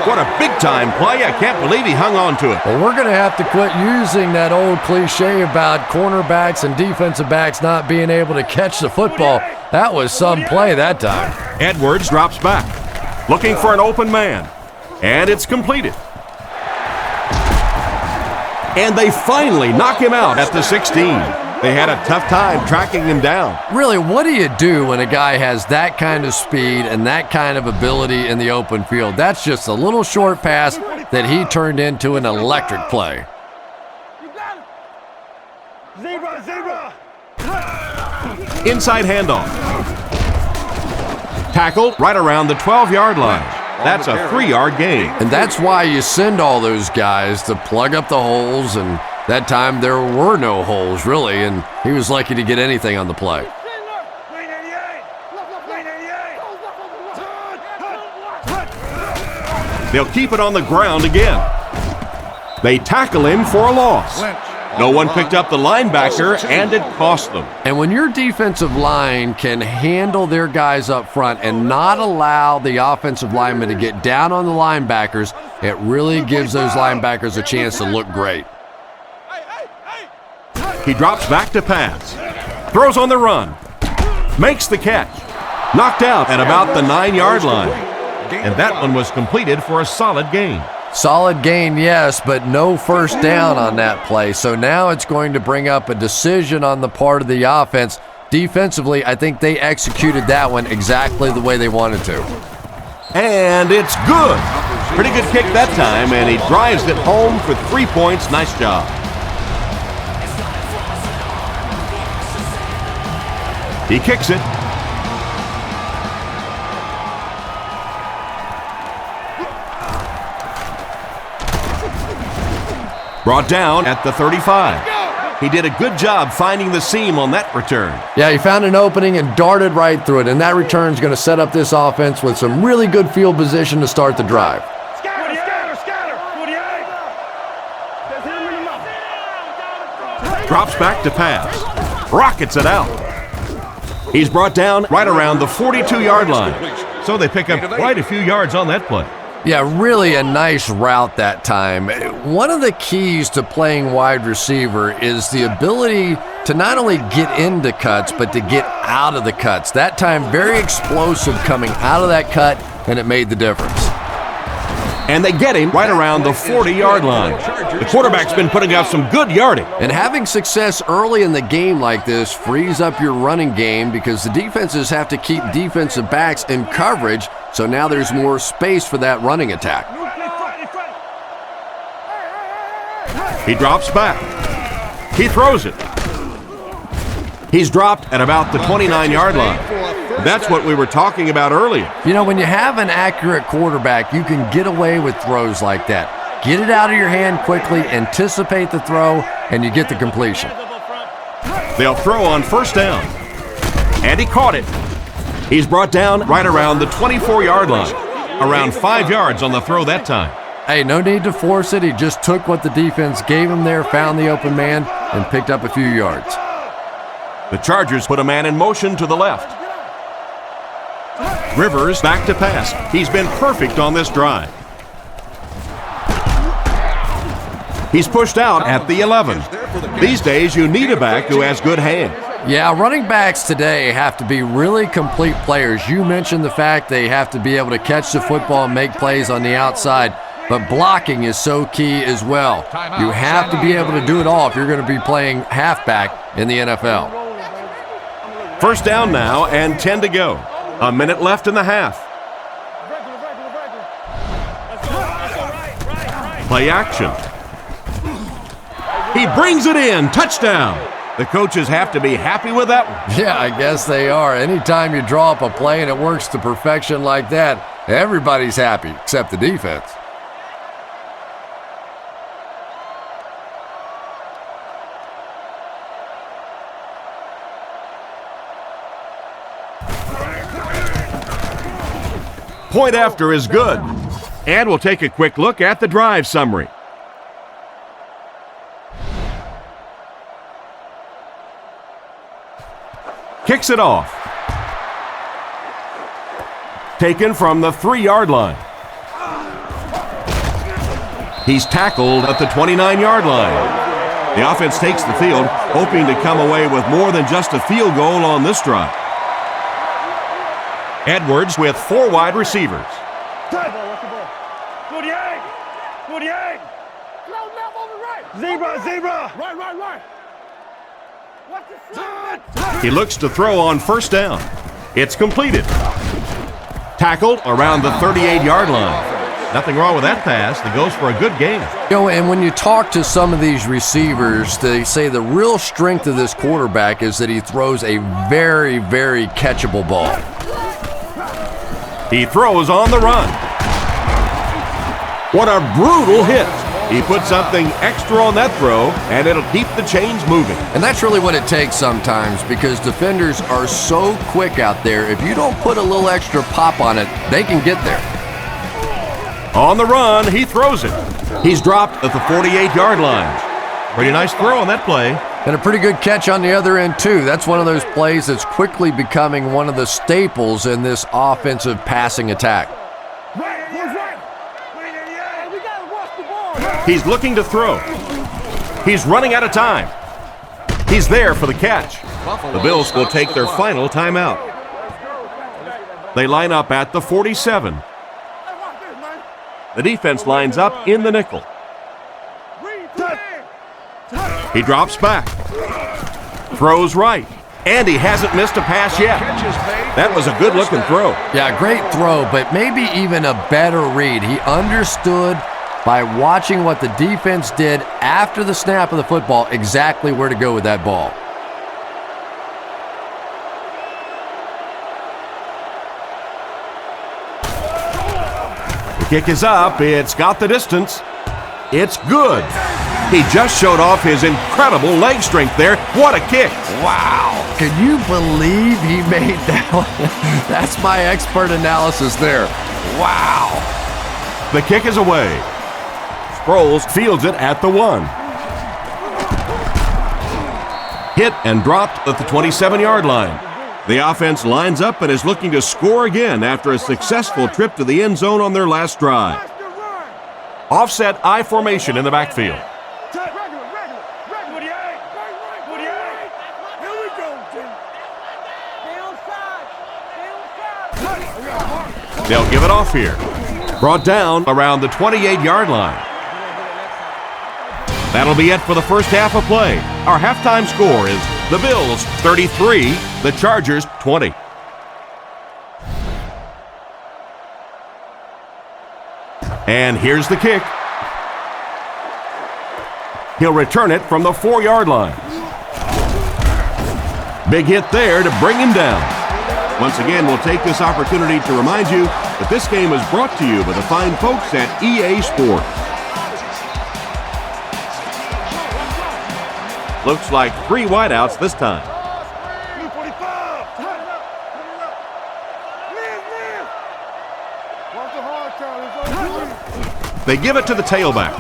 S2: What a big-time play. I can't believe he hung on to it.
S3: Well, we're going to have to quit using that old cliche about cornerbacks and defensive backs not being able to catch the football. That was some play that time.
S2: Edwards drops back, looking for an open man. And it's completed. And they finally knock him out at the 16. They had a tough time tracking him down.
S3: Really, what do you do when a guy has that kind of speed and that kind of ability in the open field? That's just a little short pass that he turned into an electric play.
S2: Inside handoff. Tackle right around the 12-yard line. That's a 3-yard gain.
S3: And that's why you send all those guys to plug up the holes, and that time there were no holes, really, and he was lucky to get anything on the play.
S2: They'll keep it on the ground again. They tackle him for a loss. No one picked up the linebacker, and it cost them.
S3: And when your defensive line can handle their guys up front and not allow the offensive linemen to get down on the linebackers, it really gives those linebackers a chance to look great.
S2: He drops back to pass. Throws on the run. Makes the catch. Knocked out at about the 9-yard line. And that one was completed for a solid gain.
S3: Solid gain, yes, but no first down on that play. So now it's going to bring up a decision on the part of the offense. Defensively, I think they executed that one exactly the way they wanted to.
S2: And it's good. Pretty good kick that time, and he drives it home for 3 points. Nice job. He kicks it. Brought down at the 35. He did a good job finding the seam on that return.
S3: Yeah, he found an opening and darted right through it, and that return is going to set up this offense with some really good field position to start the drive.
S4: Scatter, scatter, scatter. 48.
S2: Drops back to pass. Rockets it out. He's brought down right around the 42-yard line. So they pick up quite a few yards on that play.
S3: Yeah, really a nice route that time. One of the keys to playing wide receiver is the ability to not only get into cuts, but to get out of the cuts. That time, very explosive coming out of that cut, and it made the difference.
S2: And they get him right around the 40-yard line. The quarterback's been putting up some good yardage.
S3: And having success early in the game like this frees up your running game because the defenses have to keep defensive backs in coverage, so now there's more space for that running attack.
S2: He drops back. He throws it. He's dropped at about the 29-yard line. That's what we were talking about earlier.
S3: You know, when you have an accurate quarterback, you can get away with throws like that. Get it out of your hand quickly, anticipate the throw, and you get the completion.
S2: They'll throw on first down. And he caught it. He's brought down right around the 24-yard line. Around 5 yards on the throw that time.
S3: Hey, no need to force it. He just took what the defense gave him there, found the open man, and picked up a few yards.
S2: The Chargers put a man in motion to the left. Rivers back to pass. He's been perfect on this drive. He's pushed out at the 11. These days, you need a back who has good hands.
S3: Yeah, running backs today have to be really complete players. You mentioned the fact they have to be able to catch the football and make plays on the outside, but blocking is so key as well. You have to be able to do it all if you're going to be playing halfback in the NFL.
S2: First down now and 10 to go. A minute left in the half. Play action. He brings it in. Touchdown. The coaches have to be happy with that one.
S3: Yeah, I guess they are. Anytime you draw up a play and it works to perfection like that, everybody's happy except the defense.
S2: Point after is good. And we'll take a quick look at the drive summary. Kicks it off. Taken from the 3-yard line. He's tackled at the 29-yard line. The offense takes the field, hoping to come away with more than just a field goal on this drive. Edwards with 4 wide receivers.
S4: 48. 48. Zebra, zebra. Right.
S2: He looks to throw on first down. It's completed. Tackled around the 38-yard line. Nothing wrong with that pass. That goes for a good gain.
S3: You know, and when you talk to some of these receivers, they say the real strength of this quarterback is that he throws a very, very catchable ball.
S2: He throws on the run. What a brutal hit. He put something extra on that throw, and it'll keep the chains moving.
S3: And that's really what it takes sometimes because defenders are so quick out there. If you don't put a little extra pop on it, they can get there.
S2: On the run, he throws it. He's dropped at the 48-yard line. Pretty nice throw on that play.
S3: And a pretty good catch on the other end, too. That's one of those plays that's quickly becoming one of the staples in this offensive passing attack.
S2: He's looking to throw. He's running out of time. He's there for the catch. The Bills will take their final timeout. They line up at the 47. The defense lines up in the nickel. He drops back. Throws right. And he hasn't missed a pass yet. That was a good-looking throw.
S3: Yeah, great throw, but maybe even a better read. He understood by watching what the defense did after the snap of the football exactly where to go with that ball.
S2: The kick is up. It's got the distance. It's good. He just showed off his incredible leg strength there. What a kick.
S3: Wow. Can you believe he made that one? That's my expert analysis there. Wow.
S2: The kick is away. Sproles fields it at the 1. Hit and dropped at the 27-yard line. The offense lines up and is looking to score again after a successful trip to the end zone on their last drive. Offset I formation in the backfield. They'll give it off here. Brought down around the 28-yard line. That'll be it for the first half of play. Our halftime score is the Bills 33, the Chargers 20. And here's the kick. He'll return it from the 4-yard line. Big hit there to bring him down. Once again, we'll take this opportunity to remind you that this game is brought to you by the fine folks at EA Sports. Looks like 3 wideouts this time. They give it to the tailback.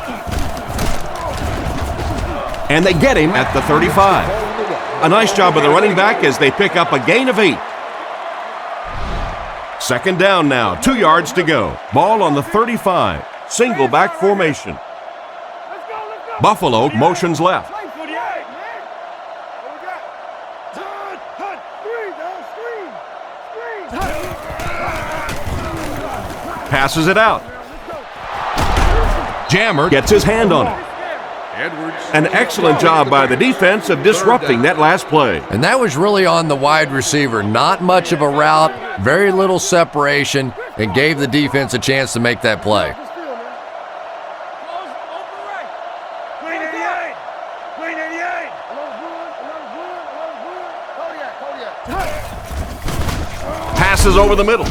S2: And they get him at the 35. A nice job of the running back as they pick up a gain of 8. Second down now, 2 yards to go. Ball on the 35. Single back formation. Buffalo motions left. Passes it out. Jammer gets his hand on it. An excellent job by the defense of disrupting that last play.
S3: And that was really on the wide receiver. Not much of a route, very little separation, and gave the defense a chance to make that play.
S2: Passes over the middle.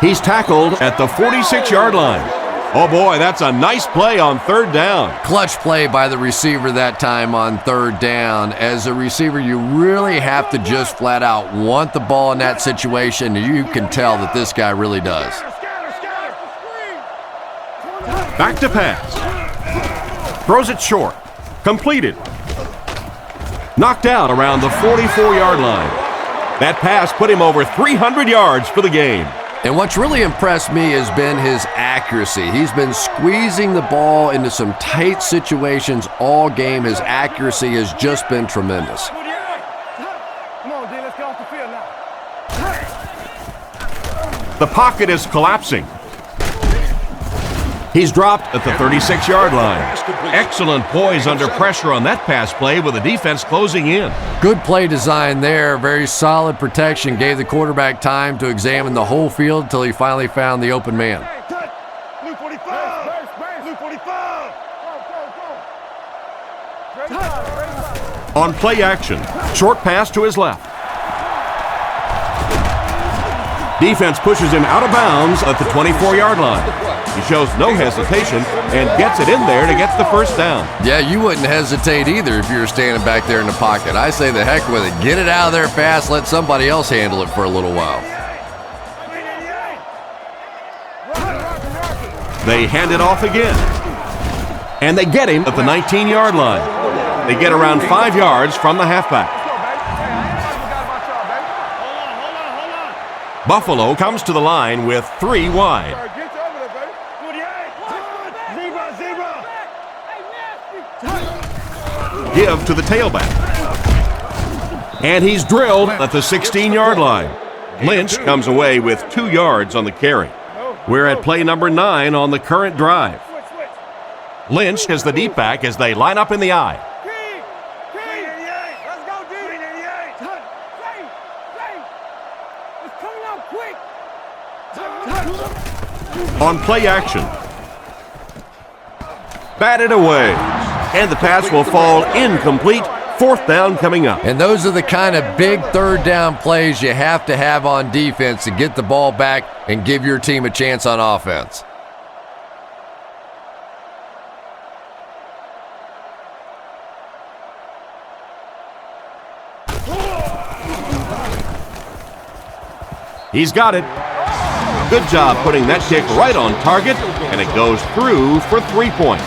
S2: He's tackled at the 46-yard line. Oh boy, that's a nice play on third down.
S3: Clutch play by the receiver that time on third down. As a receiver, you really have to just flat out want the ball in that situation. You can tell that this guy really does.
S2: Back to pass. Throws it short. Completed. Knocked out around the 44-yard line. That pass put him over 300 yards for the game.
S3: And what's really impressed me has been his accuracy. He's been squeezing the ball into some tight situations all game. His accuracy has just been tremendous.
S4: Come on, D, let's get off the field now.
S2: The pocket is collapsing. He's dropped at the 36-yard line. Excellent poise under pressure on that pass play with the defense closing in.
S3: Good play design there. Very solid protection. Gave the quarterback time to examine the whole field until he finally found the open man.
S4: Blue 45. Blue 45. Go.
S2: On play action, short pass to his left. Defense pushes him out of bounds at the 24-yard line. He shows no hesitation and gets it in there to get the first down.
S3: Yeah, you wouldn't hesitate either if you were standing back there in the pocket. I say the heck with it. Get it out of there fast. Let somebody else handle it for a little while.
S2: They hand it off again. And they get him at the 19-yard line. They get around 5 yards from the halfback. Buffalo comes to the line with 3 wide. Give to the tailback. And he's drilled at the 16-yard line. Lynch comes away with 2 yards on the carry. We're at play number 9 on the current drive. Lynch has the deep back as they line up in the I. On play action. Batted away. And the pass will fall incomplete. 4th down coming up.
S3: And those are the kind of big third down plays you have to have on defense to get the ball back and give your team a chance on offense.
S2: He's got it. Good job putting that kick right on target, and it goes through for 3 points.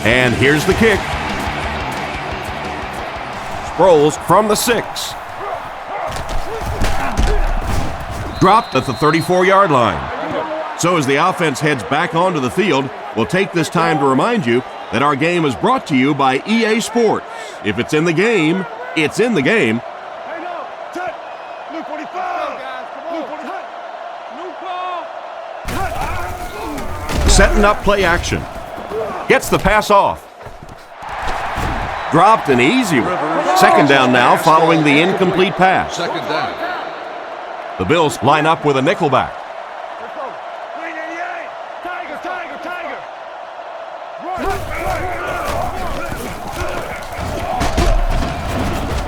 S2: And here's the kick. Sproles from the 6. Dropped at the 34-yard line. So as the offense heads back onto the field, we'll take this time to remind you that our game is brought to you by EA Sports. If it's in the game, it's in the game. Setting up play action. Gets the pass off. Dropped an easy one. Second down now following the incomplete pass.
S1: Second down.
S2: The Bills line up with a nickelback.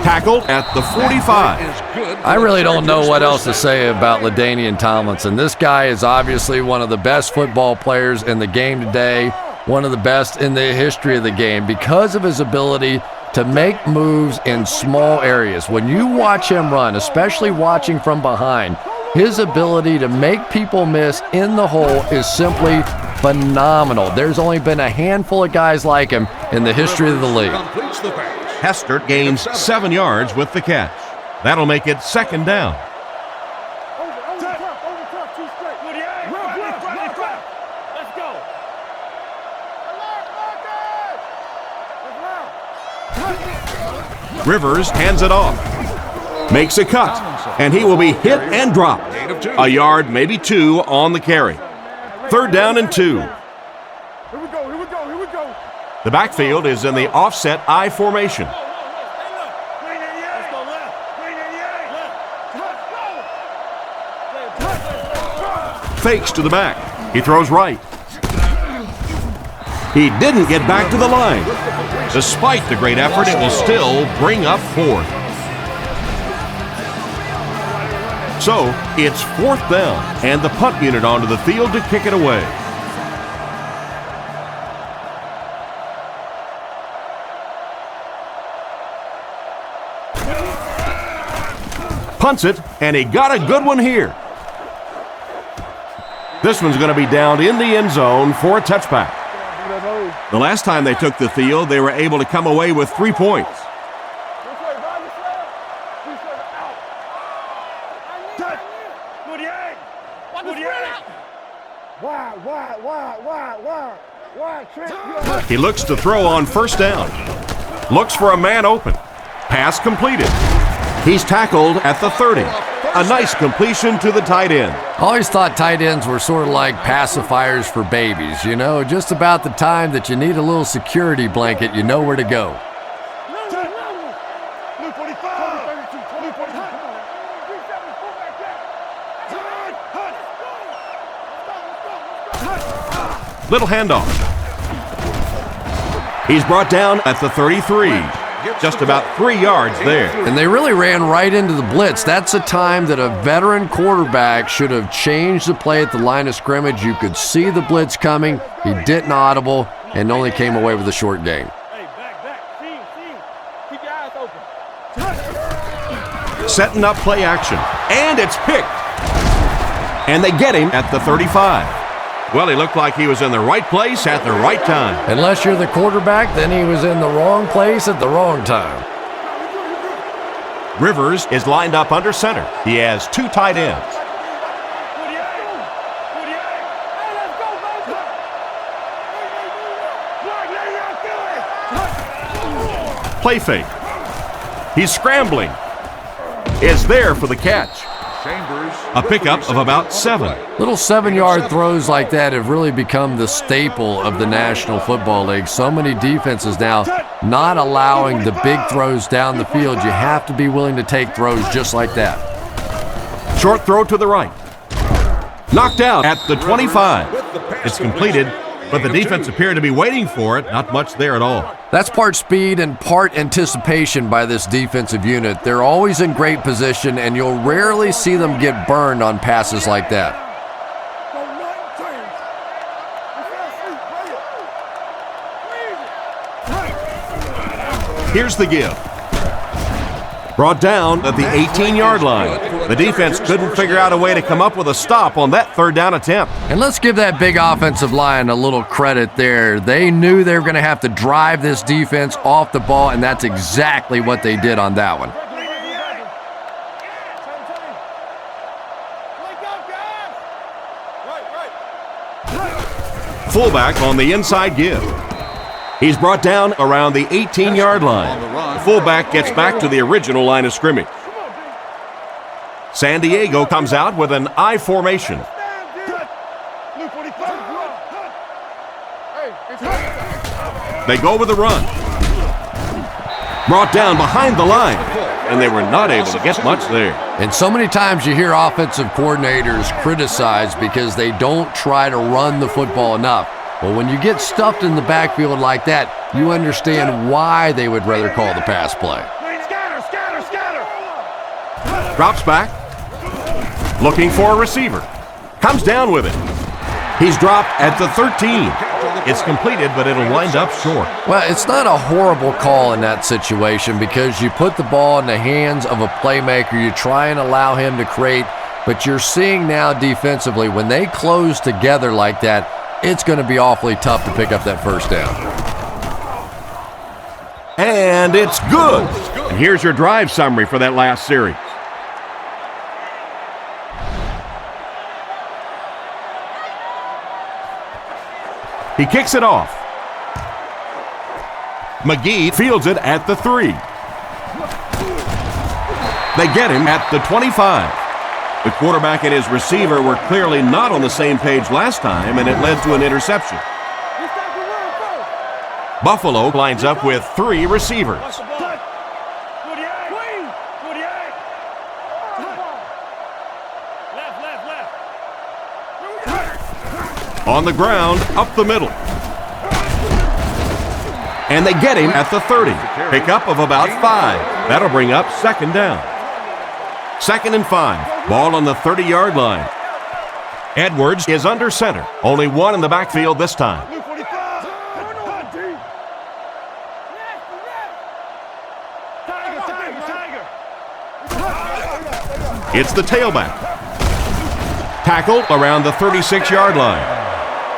S2: Tackled at the 45.
S3: I really don't know what else to say about LaDainian Tomlinson. This guy is obviously one of the best football players in the game today, one of the best in the history of the game because of his ability to make moves in small areas. When you watch him run, especially watching from behind, his ability to make people miss in the hole is simply phenomenal. There's only been a handful of guys like him in the history of the league.
S2: Hester gains 7 yards with the catch. That'll make it second down. Rivers hands it off. Makes a cut, and he will be hit and dropped. A yard, maybe 2 on the carry. Third down and 2.
S4: Here we go.
S2: The backfield is in the offset I formation. Fakes to the back. He throws right. He didn't get back to the line. Despite the great effort, it will still bring up 4th. So, it's 4th down, and the punt unit onto the field to kick it away. Punts it, and he got a good one here. This one's going to be down in the end zone for a touchback. The last time they took the field, they were able to come away with 3 points. He looks to throw on first down. Looks for a man open. Pass completed. He's tackled at the 30. A nice completion to the tight end.
S3: I always thought tight ends were sort of like pacifiers for babies. You know, just about the time that you need a little security blanket, you know where to go.
S2: Little handoff. He's brought down at the 33. Just about 3 yards there.
S3: And they really ran right into the blitz. That's a time that a veteran quarterback should have changed the play at the line of scrimmage. You could see the blitz coming. He didn't audible and only came away with a short gain.
S2: Setting up play action. And it's picked. And they get him at the 35. Well, he looked like he was in the right place at the right time.
S3: Unless you're the quarterback, then he was in the wrong place at the wrong time.
S2: Rivers is lined up under center. He has 2 tight ends. Play fake. He's scrambling. Is there for the catch. A pickup of about 7.
S3: Little 7-yard throws like that have really become the staple of the National Football League. So many defenses now not allowing the big throws down the field. You have to be willing to take throws just like that.
S2: Short throw to the right. Knocked out at the 25. It's completed, but the defense appeared to be waiting for it. Not much there at all.
S3: That's part speed and part anticipation by this defensive unit. They're always in great position, and you'll rarely see them get burned on passes like that.
S2: Here's the give. Brought down at the 18-yard line. The defense couldn't figure out a way to come up with a stop on that third down attempt.
S3: And let's give that big offensive line a little credit there. They knew they were going to have to drive this defense off the ball, and that's exactly what they did on that one.
S2: Fullback on the inside give. He's brought down around the 18-yard line. The fullback gets back to the original line of scrimmage. San Diego comes out with an I formation. They go with the run. Brought down behind the line, and they were not able to get much there.
S3: And so many times you hear offensive coordinators criticized because they don't try to run the football enough. Well, when you get stuffed in the backfield like that, you understand why they would rather call the pass play.
S2: Drops back. Looking for a receiver. Comes down with it. He's dropped at the 13. It's completed, but it'll wind up short.
S3: Well, it's not a horrible call in that situation because you put the ball in the hands of a playmaker. You try and allow him to create, but you're seeing now defensively, when they close together like that, it's going to be awfully tough to pick up that first down.
S2: And it's good. And here's your drive summary for that last series. He kicks it off. McGee fields it at the 3. They get him at the 25. The quarterback and his receiver were clearly not on the same page last time, and it led to an interception. Buffalo lines up with 3 receivers. On the ground, up the middle. And they get him at the 30. Pickup of about 5. That'll bring up second down. 2nd and 5. Ball on the 30-yard line. Edwards is under center. Only one in the backfield this time. It's the tailback. Tackled around the 36-yard line.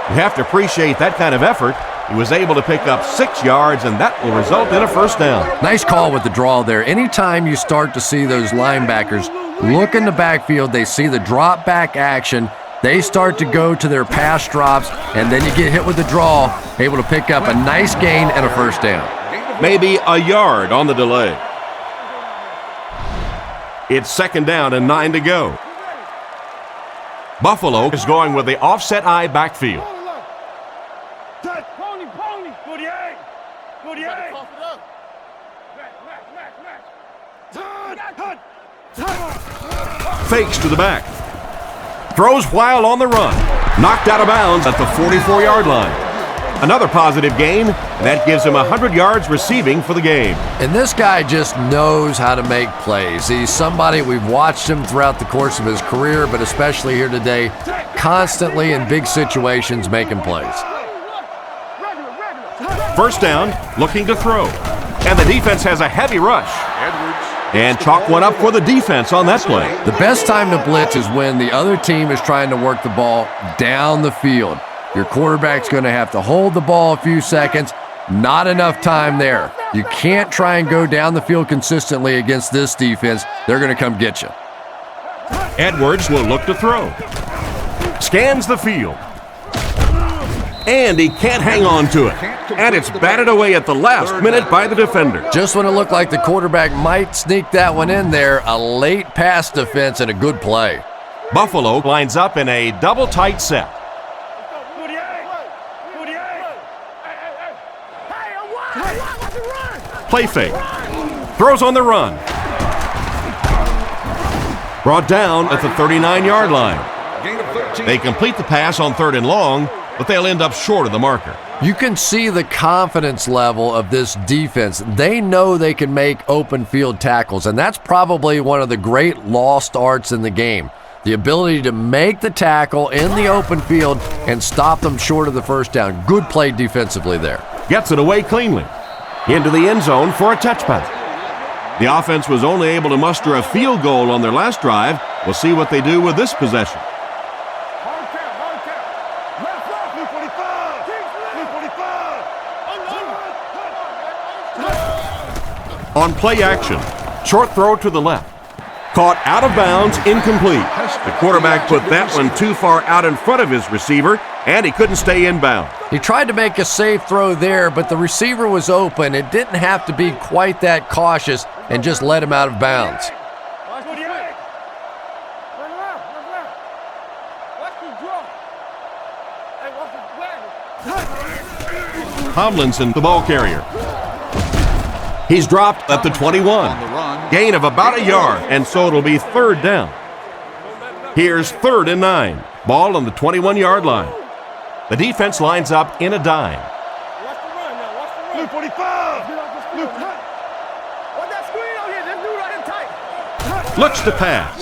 S2: You have to appreciate that kind of effort. He was able to pick up 6 yards, and that will result in a first down.
S3: Nice call with the draw there. Anytime you start to see those linebackers look in the backfield, they see the drop back action, they start to go to their pass drops, and then you get hit with the draw, able to pick up a nice gain and a first down.
S2: Maybe a yard on the delay. It's 2nd down and 9 to go. Buffalo is going with the offset I backfield. Fakes to the back. Throws while on the run. Knocked out of bounds at the 44-yard line. Another positive gain, and that gives him 100 yards receiving for the game.
S3: And this guy just knows how to make plays. He's somebody, we've watched him throughout the course of his career, but especially here today, constantly in big situations making plays.
S2: First down, looking to throw. And the defense has a heavy rush. And chalk one up for the defense on that play.
S3: The best time to blitz is when the other team is trying to work the ball down the field. Your quarterback's going to have to hold the ball a few seconds. Not enough time there. You can't try and go down the field consistently against this defense. They're going to come get you.
S2: Edwards will look to throw. Scans the field. And he can't hang on to it. And it's batted away at the last minute by the defender.
S3: Just when it looked like the quarterback might sneak that one in there, a late pass defense and a good play.
S2: Buffalo lines up in a double tight set. Play fake. Throws on the run. Brought down at the 39-yard line. They complete the pass on 3rd and long, but they'll end up short of the marker.
S3: You can see the confidence level of this defense. They know they can make open field tackles, and that's probably one of the great lost arts in the game. The ability to make the tackle in the open field and stop them short of the first down. Good play defensively there.
S2: Gets it away cleanly. Into the end zone for a touchback. The offense was only able to muster a field goal on their last drive. We'll see what they do with this possession.
S4: Hard count, hard count. Left, left, blue 45. Blue 45.
S2: On play action, short throw to the left. Caught out of bounds, incomplete. The quarterback put that one too far out in front of his receiver, and he couldn't stay inbound.
S3: He tried to make a safe throw there, but the receiver was open. It didn't have to be quite that cautious and just let him out of bounds.
S4: Watch the leg. Run around, run around. Watch the draw. Hey, watch the flag.
S2: Tomlinson, the ball carrier. He's dropped at the 21. Gain of about a yard, and so it'll be third down. Here's 3rd and 9. Ball on the 21-yard line. The defense lines up in a dime.
S4: Watch the run now, watch the run. Blue 45. Blue cut. Watch that screen out here. This dude right in tight.
S2: Looks to pass.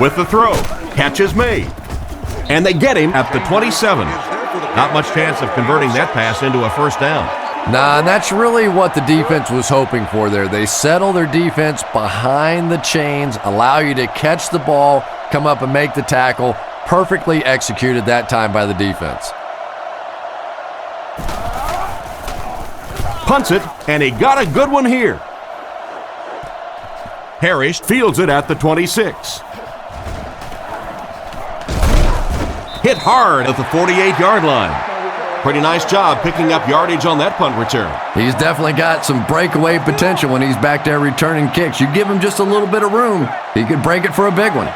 S2: With the throw. Catch is made. And they get him at the 27. Not much chance of converting that pass into a first down.
S3: Nah, and that's really what the defense was hoping for there. They settle their defense behind the chains, allow you to catch the ball, come up and make the tackle. Perfectly executed that time by the defense.
S2: Punts it, and he got a good one here. Harris fields it at the 26. Hit hard at the 48-yard line. Pretty nice job picking up yardage on that punt return.
S3: He's definitely got some breakaway potential when he's back there returning kicks. You give him just a little bit of room, he could break it for a big one.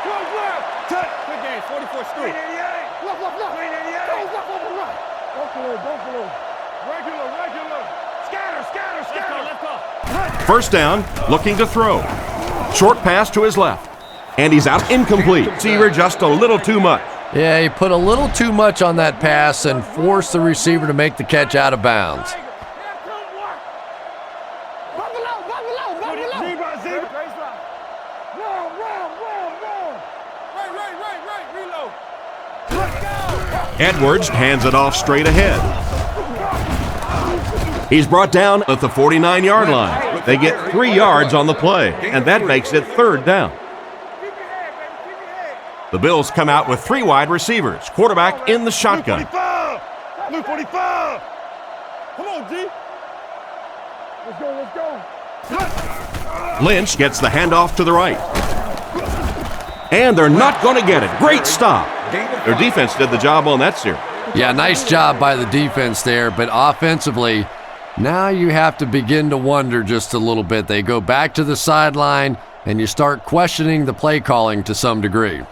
S4: Good game, 44 straight. Left, left, left. Regular. Scatter.
S2: First down, looking to throw. Short pass to his left. And he's out incomplete. Receiver just a little too much.
S3: Yeah, he put a little too much on that pass and forced the receiver to make the catch out of bounds.
S2: Edwards hands it off straight ahead. He's brought down at the 49-yard line. They get 3 yards on the play, and that makes it 3rd down. The Bills come out with 3 wide receivers. Quarterback in the shotgun.
S4: Blue 45. Come on, G. Let's go.
S2: Lynch gets the handoff to the right. And they're not going to get it. Great stop. Their defense did the job on that series.
S3: Yeah, nice job by the defense there, but offensively, now you have to begin to wonder just a little bit. They go back to the sideline, and you start questioning the play calling to some degree.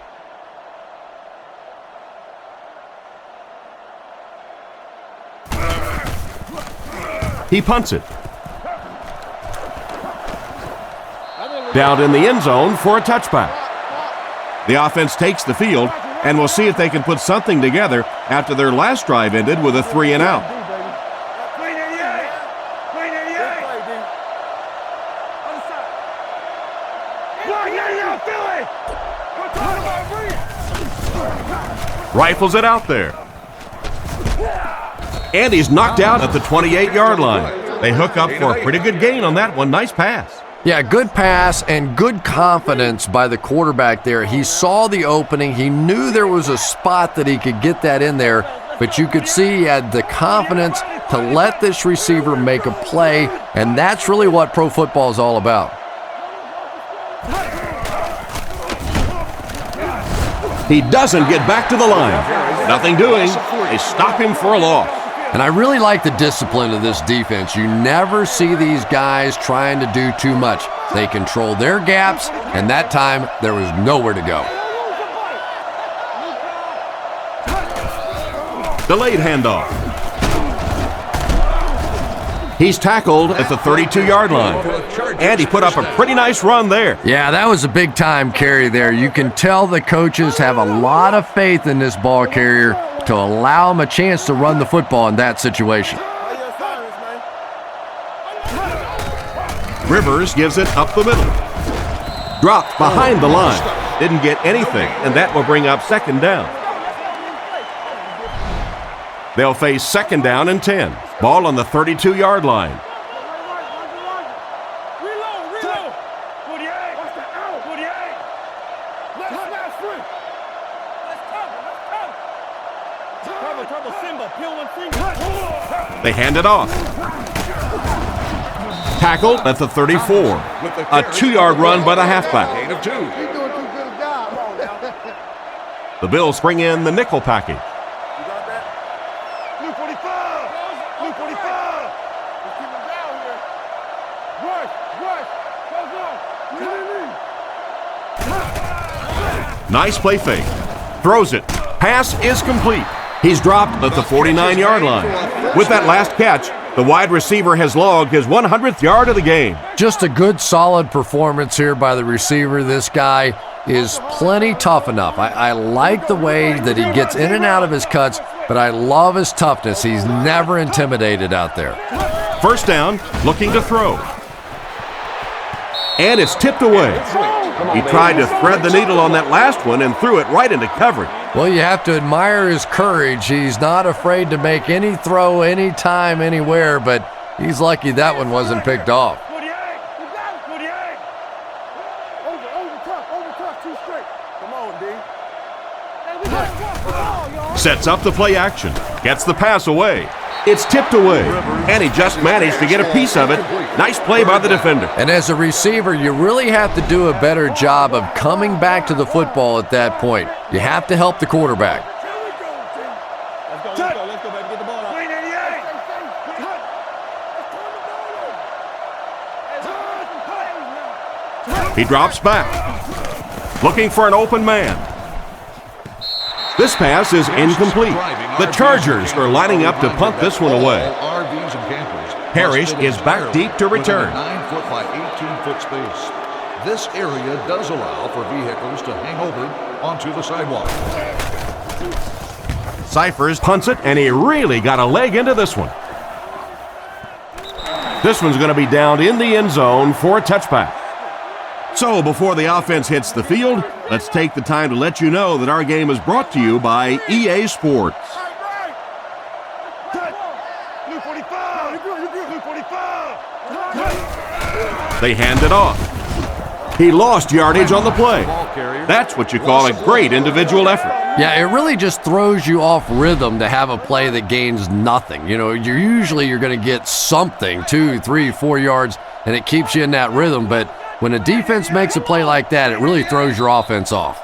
S2: He punts it. Down in the end zone for a touchback. The offense takes the field, and we'll see if they can put something together after their last drive ended with a 3 and out. Rifles it out there. And he's knocked out at the 28-yard line. They hook up for a pretty good gain on that one. Nice pass.
S3: Yeah, good pass and good confidence by the quarterback there. He saw the opening. He knew there was a spot that he could get that in there, but you could see he had the confidence to let this receiver make a play, and that's really what pro football is all about.
S2: He doesn't get back to the line. Nothing doing. They stop him for a loss.
S3: And I really like the discipline of this defense. You never see these guys trying to do too much. They control their gaps, and that time there was nowhere to go.
S2: Delayed handoff. He's tackled at the 32-yard line. And he put up a pretty nice run there.
S3: Yeah, that was a big-time carry there. You can tell the coaches have a lot of faith in this ball carrier to allow him a chance to run the football in that situation.
S2: Rivers gives it up the middle. Dropped behind the line. Didn't get anything, and that will bring up 2nd down. They'll face 2nd down and 10. Ball on the 32-yard line. They hand it off. Tackled at the 34. A 2-yard run by the halfback.
S4: Gain of 2.
S2: The Bills bring in the nickel package.
S4: Blue 45. Blue 45. Let's keep him down here. Rush.
S2: Nice play fake. Throws it. Pass is complete. He's dropped at the 49-yard line. With that last catch, the wide receiver has logged his 100th yard of the game.
S3: Just a good, solid performance here by the receiver. This guy is plenty tough enough. I like the way that he gets in and out of his cuts, but I love his toughness. He's never intimidated out there.
S2: First down, looking to throw. And it's tipped away. He tried to thread the needle on that last one and threw it right into coverage.
S3: Well, you have to admire his courage. He's not afraid to make any throw, anytime, anywhere, but he's lucky that one wasn't picked off.
S2: Sets up the play action. Gets the pass away. It's tipped away. And he just managed to get a piece of it. Nice play by the defender.
S3: And as a receiver, you really have to do a better job of coming back to the football at that point. You have to help the quarterback.
S4: Let's go, baby. Get the ball out.
S2: He drops back. Looking for an open man. This pass is incomplete. The Chargers are lining up to punt this one away. Parrish is back deep to return.
S5: 9-foot by 18-foot space. This area does allow for vehicles to hang over onto the sidewalk.
S2: Cyphers punts it, and he really got a leg into this one. This one's going to be down in the end zone for a touchback. So before the offense hits the field, let's take the time to let you know that our game is brought to you by EA Sports. They hand it off. He lost yardage on the play. That's what you call a great individual effort.
S3: Yeah, it really just throws you off rhythm to have a play that gains nothing. You know, you're going to get something, 2, 3, 4 yards, and it keeps you in that rhythm, but when a defense makes a play like that, it really throws your offense off.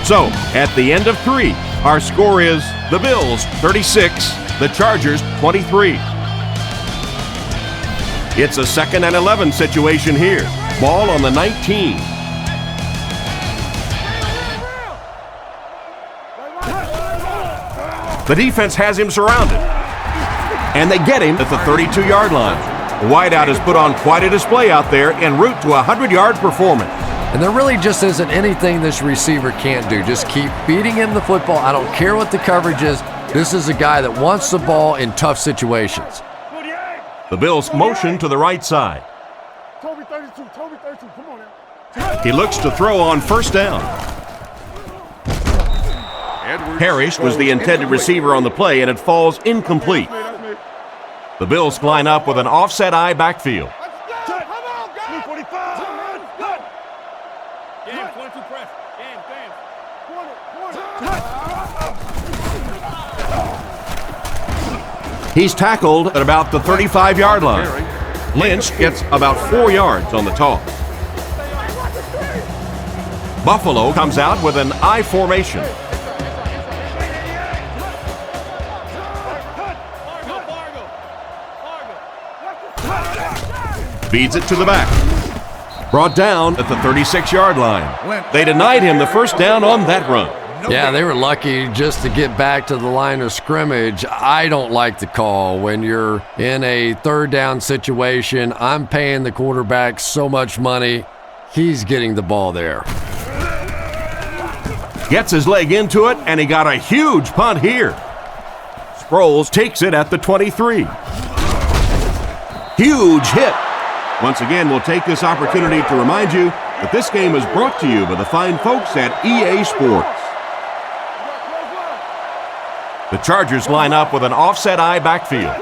S2: So, at the end of 3, our score is the Bills 36, the Chargers 23. It's a 2nd and 11 situation here. Ball on the 19. The defense has him surrounded. And they get him at the 32-yard line. The wideout has put on quite a display out there en route to a 100-yard performance.
S3: And there really just isn't anything this receiver can't do. Just keep feeding him the football. I don't care what the coverage is. This is a guy that wants the ball in tough situations.
S2: The Bills motion to the right side.
S4: Toby 32, come on now.
S2: He looks to throw on first down. Parrish was the intended receiver on the play, and it falls incomplete. The Bills line up with an offset eye backfield. He's tackled at about the 35-yard line. Lynch gets about 4 yards on the toss. Buffalo comes out with an I formation. Feeds it to the back. Brought down at the 36-yard line. They denied him the first down on that run.
S3: Yeah, they were lucky just to get back to the line of scrimmage. I don't like the call when you're in a 3rd down situation. I'm paying the quarterback so much money. He's getting the ball there.
S2: Gets his leg into it, and he got a huge punt here. Sproles takes it at the 23. Huge hit. Once again, we'll take this opportunity to remind you that this game is brought to you by the fine folks at EA Sports. The Chargers line up with an offset eye backfield.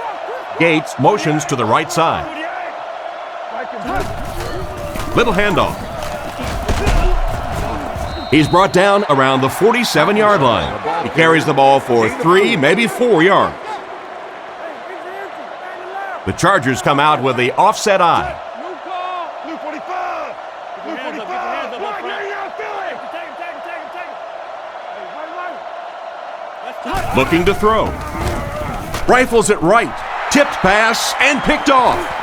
S2: Gates motions to the right side. Little handoff. He's brought down around the 47-yard line. He carries the ball for 3, maybe 4 yards. The Chargers come out with the offset eye.
S4: Blue 45. Blue 45.
S2: Looking to throw. Rifles it right. Tipped pass and picked off.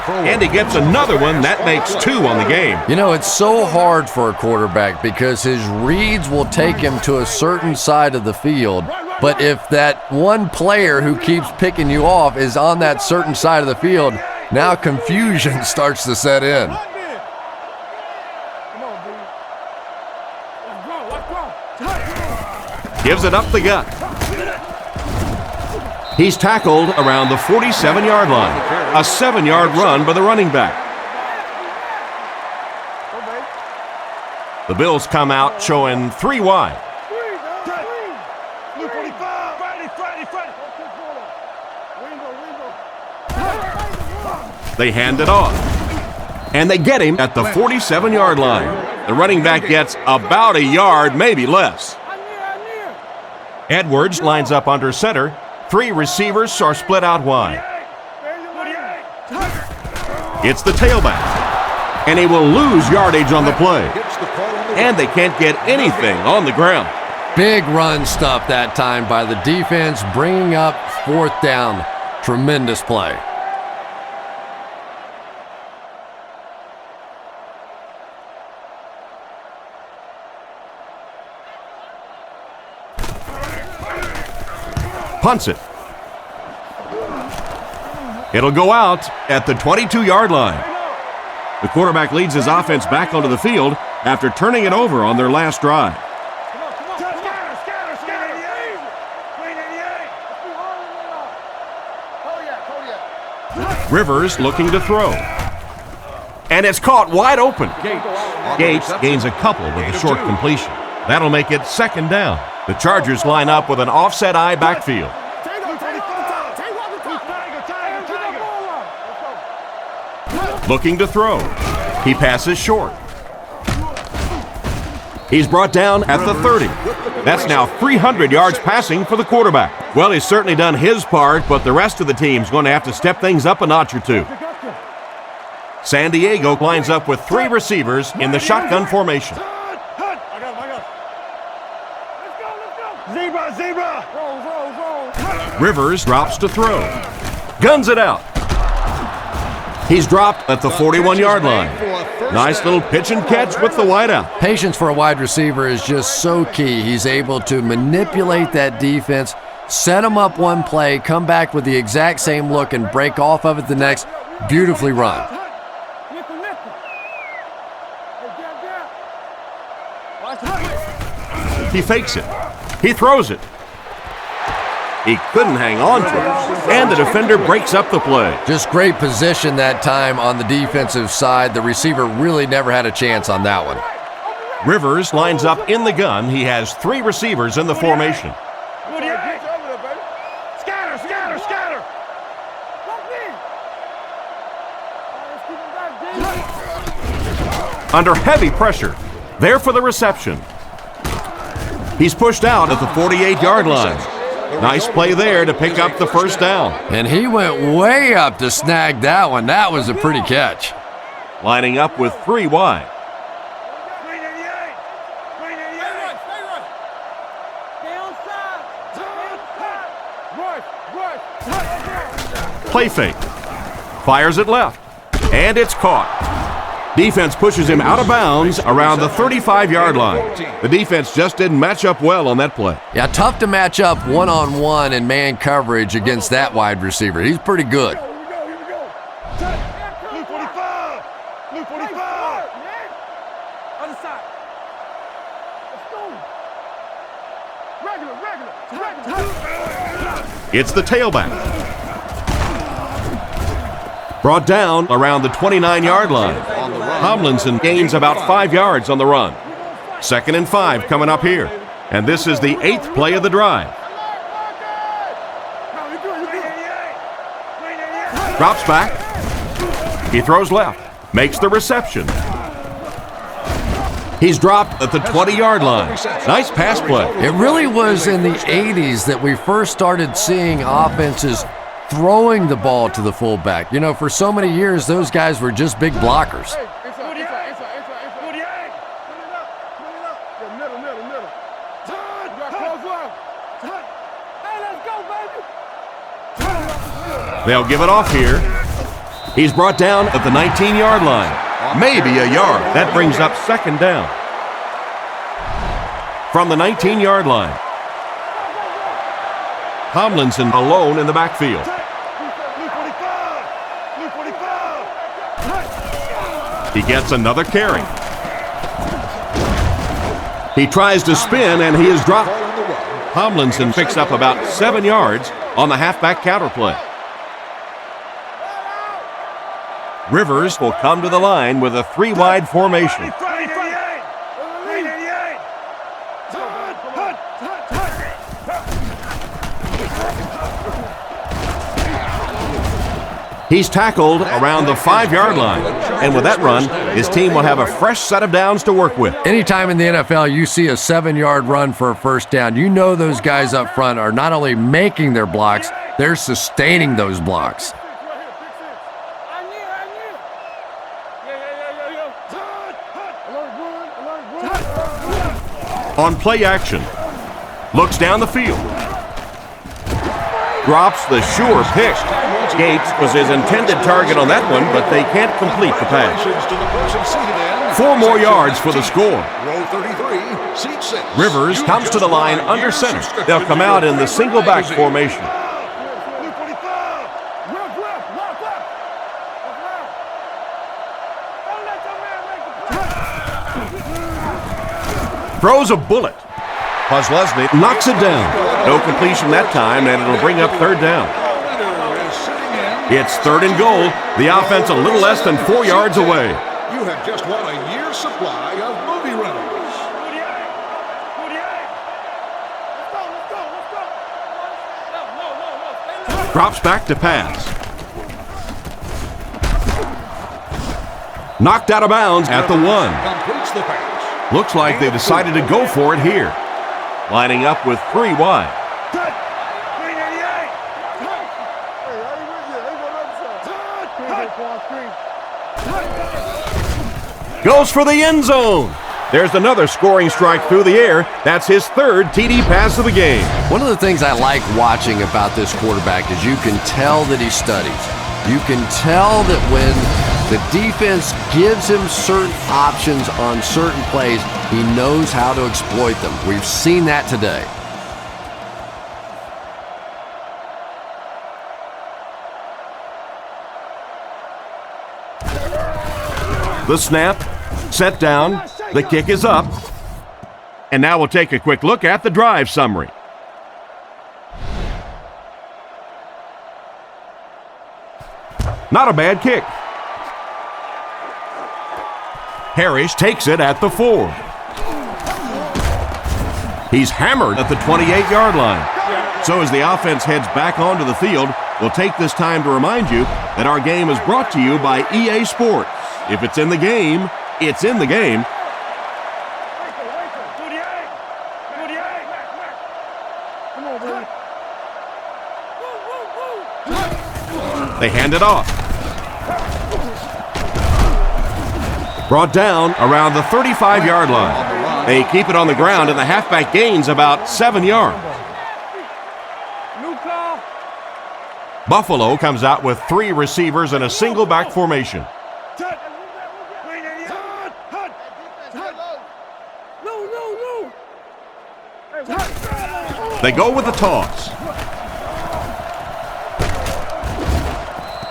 S2: And he gets another one. That makes 2 on the game.
S3: You know, it's so hard for a quarterback because his reads will take him to a certain side of the field. But if that one player who keeps picking you off is on that certain side of the field, now confusion starts to set in.
S2: Gives it up the gut. He's tackled around the 47-yard line. A 7-yard run by the running back. The Bills come out showing 3 wide. They hand it off. And they get him at the 47-yard line. The running back gets about a yard, maybe less. Edwards lines up under center. 3 receivers are split out wide. It's the tailback. And he will lose yardage on the play. And they can't get anything on the ground.
S3: Big run stuff that time by the defense, bringing up 4th down. Tremendous play.
S2: Punts it. It'll go out at the 22-yard line. The quarterback leads his offense back onto the field after turning it over on their last drive. Rivers looking to throw. And it's caught wide open. Gates gains a couple with a short completion. That'll make it 2nd down. The Chargers line up with an offset eye backfield. Looking to throw. He passes short. He's brought down at the 30. That's now 300 yards passing for the quarterback. Well, he's certainly done his part, but the rest of the team's going to have to step things up a notch or 2. San Diego lines up with 3 receivers in the shotgun formation.
S4: Zebra! Roll!
S2: Rivers drops to throw. Guns it out. He's dropped at the 41-yard line. Nice little pitch and catch with the wideout.
S3: Patience for a wide receiver is just so key. He's able to manipulate that defense, set him up one play, come back with the exact same look, and break off of it the next. Beautifully run.
S2: He fakes it. He throws it. He couldn't hang on to it, and the defender breaks up the play.
S3: Just great position that time on the defensive side. The receiver really never had a chance on that one.
S2: Rivers lines up in the gun. He has 3 receivers in the formation.
S4: Scatter!
S2: Under heavy pressure. There for the reception. He's pushed out at the 48-yard line. Nice play there to pick up the 1st down.
S3: And he went way up to snag that one. That was a pretty catch.
S2: Lining up with 3 wide. Play fake. Fires it left. And it's caught. Defense pushes him out of bounds around the 35-yard line. The defense just didn't match up well on that play.
S3: Yeah, tough to match up one-on-one in man coverage against that wide receiver. He's pretty good.
S4: Blue 45! Other side. Let's go! Regular!
S2: It's the tailback. Brought down around the 29-yard line. Tomlinson gains about 5 yards on the run. 2nd and 5 coming up here. And this is the 8th play of the drive. Drops back. He throws left. Makes the reception. He's dropped at the 20-yard line. Nice pass play.
S3: It really was in the 80s that we first started seeing offenses throwing the ball to the fullback. You know, for so many years, those guys were just big blockers.
S2: They'll give it off here. He's brought down at the 19-yard line. Maybe a yard. That brings up second down. From the 19-yard line. Tomlinson alone in the backfield. He gets another carry. He tries to spin, and he is dropped. Tomlinson picks up about 7 yards on the halfback counter play. Rivers will come to the line with a 3-wide formation. He's tackled around the 5-yard line, and with that run, his team will have a fresh set of downs to work with.
S3: Anytime in the NFL you see a 7-yard run for a first down, you know those guys up front are not only making their blocks, they're sustaining those blocks.
S2: On play action, looks down the field, drops the sure pick. Gates was his intended target on that one, but they can't complete the pass. 4 more yards for the score. Rivers comes to the line under center. They'll come out in the single back formation. Throws a bullet. Kozlesny knocks it down. No completion that time, and it'll bring up third down. It's third and goal. The offense a little less than 4 yards away.
S5: You have just won a year's supply of movie rentals.
S2: Drops back to pass. Knocked out of bounds at the 1.
S5: Completes the pass.
S2: Looks like they decided to go for it here. Lining up with 3 wide. Goes for the end zone. There's another scoring strike through the air. That's his 3rd TD pass of the game.
S3: One of the things I like watching about this quarterback is you can tell that he studies. You can tell that when the defense gives him certain options on certain plays, he knows how to exploit them. We've seen that today.
S2: The snap, set down, the kick is up. And now we'll take a quick look at the drive summary. Not a bad kick. Harris takes it at the 4. He's hammered at the 28-yard line. So as the offense heads back onto the field, we'll take this time to remind you that our game is brought to you by EA Sports. If it's in the game, it's in the game. They hand it off. Brought down around the 35-yard line. They keep it on the ground, and the halfback gains about 7 yards. Buffalo comes out with 3 receivers in a single back formation. They go with the toss.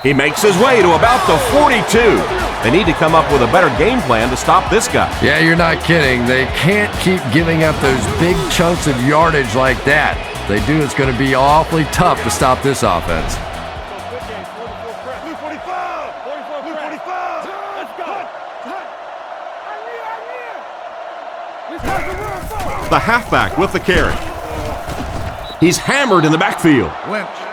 S2: He makes his way to about the 42. They need to come up with a better game plan to stop this guy.
S3: Yeah, you're not kidding. They can't keep giving up those big chunks of yardage like that. If they do, it's going to be awfully tough to stop this offense.
S2: The halfback with the carry. He's hammered in the backfield.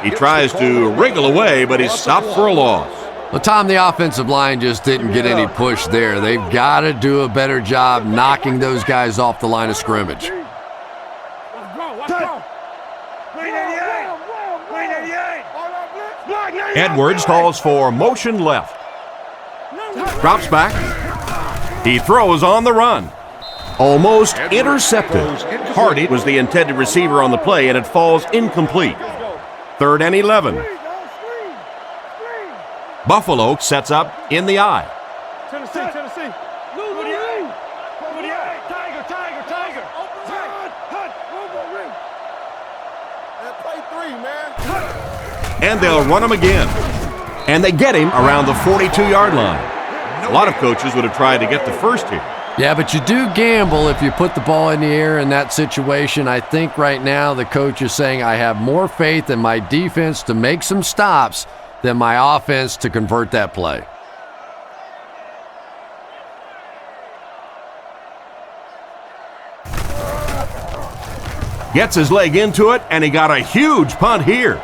S2: He tries to wriggle away, but he's stopped for a loss.
S3: Well, Tom, the offensive line just didn't get any push there. They've got to do a better job knocking those guys off the line of scrimmage.
S4: Let's go. Let's go. Green 88. Green 88.
S2: Edwards calls for motion left. Drops back. He throws on the run. Almost intercepted. Hardy was the intended receiver on the play, and it falls incomplete. 3rd and 11. Buffalo sets up in the eye.
S4: Tennessee. Tiger. Play 3, man.
S2: And they'll run him again. And they get him around the 42-yard line. A lot of coaches would have tried to get the first here.
S3: Yeah, but you do gamble if you put the ball in the air in that situation. I think right now the coach is saying I have more faith in my defense to make some stops than my offense to convert that play.
S2: Gets his leg into it, and he got a huge punt here.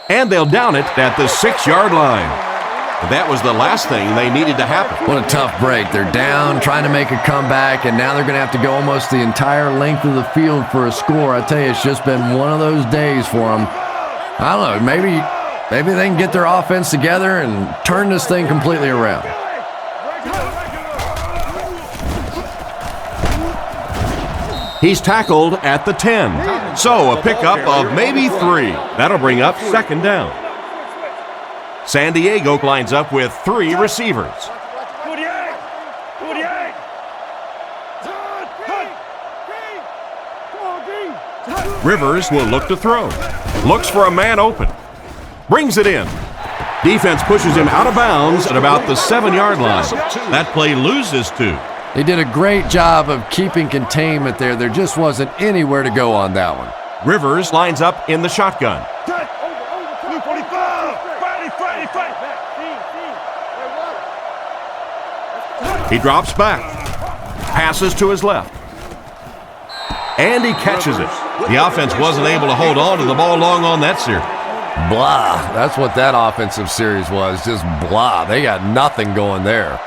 S2: And they'll down it at the 6-yard line. That was the last thing they needed to happen.
S3: What a tough break. They're down, trying to make a comeback, and now they're going to have to go almost the entire length of the field for a score. I tell you, it's just been one of those days for them. I don't know, maybe they can get their offense together and turn this thing completely around.
S2: He's tackled at the 10. So a pickup of maybe 3. That'll bring up 2nd down. San Diego lines up with 3 receivers.
S4: 48.
S2: Rivers will look to throw. Looks for a man open. Brings it in. Defense pushes him out of bounds at about the 7-yard line. That play loses 2.
S3: They did a great job of keeping containment there. There just wasn't anywhere to go on that one.
S2: Rivers lines up in the shotgun. He drops back. Passes to his left. And he catches it. The offense wasn't able to hold on to the ball long on that series.
S3: Blah. That's what that offensive series was. Just blah. They got nothing going there.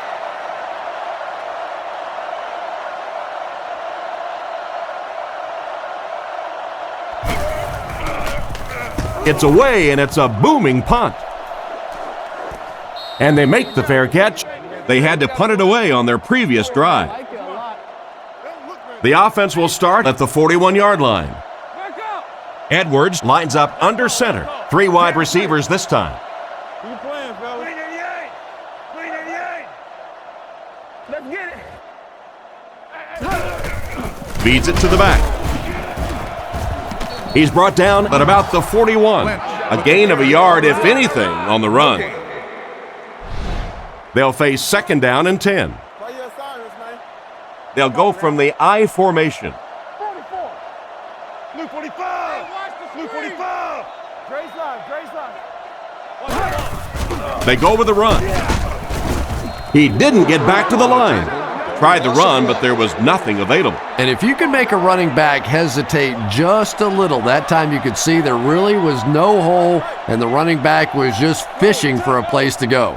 S2: It's away, and it's a booming punt. And they make the fair catch. They had to punt it away on their previous drive. The offense will start at the 41-yard line. Edwards lines up under center. 3 wide receivers this time.
S4: You playing, fella? Green 88. Let's get it.
S2: Feeds it to the back. He's brought down at about the 41. A gain of a yard, if anything, on the run. They'll face 2nd down and 10.
S4: Play your assignments, man.
S2: They'll go from the I formation.
S4: 44. Blue 45. Blue 45. Dre's line.
S2: They go with the run. He didn't get back to the line. Tried the run, but there was nothing available.
S3: And if you can make a running back hesitate just a little, that time you could see there really was no hole, and the running back was just fishing for a place to go.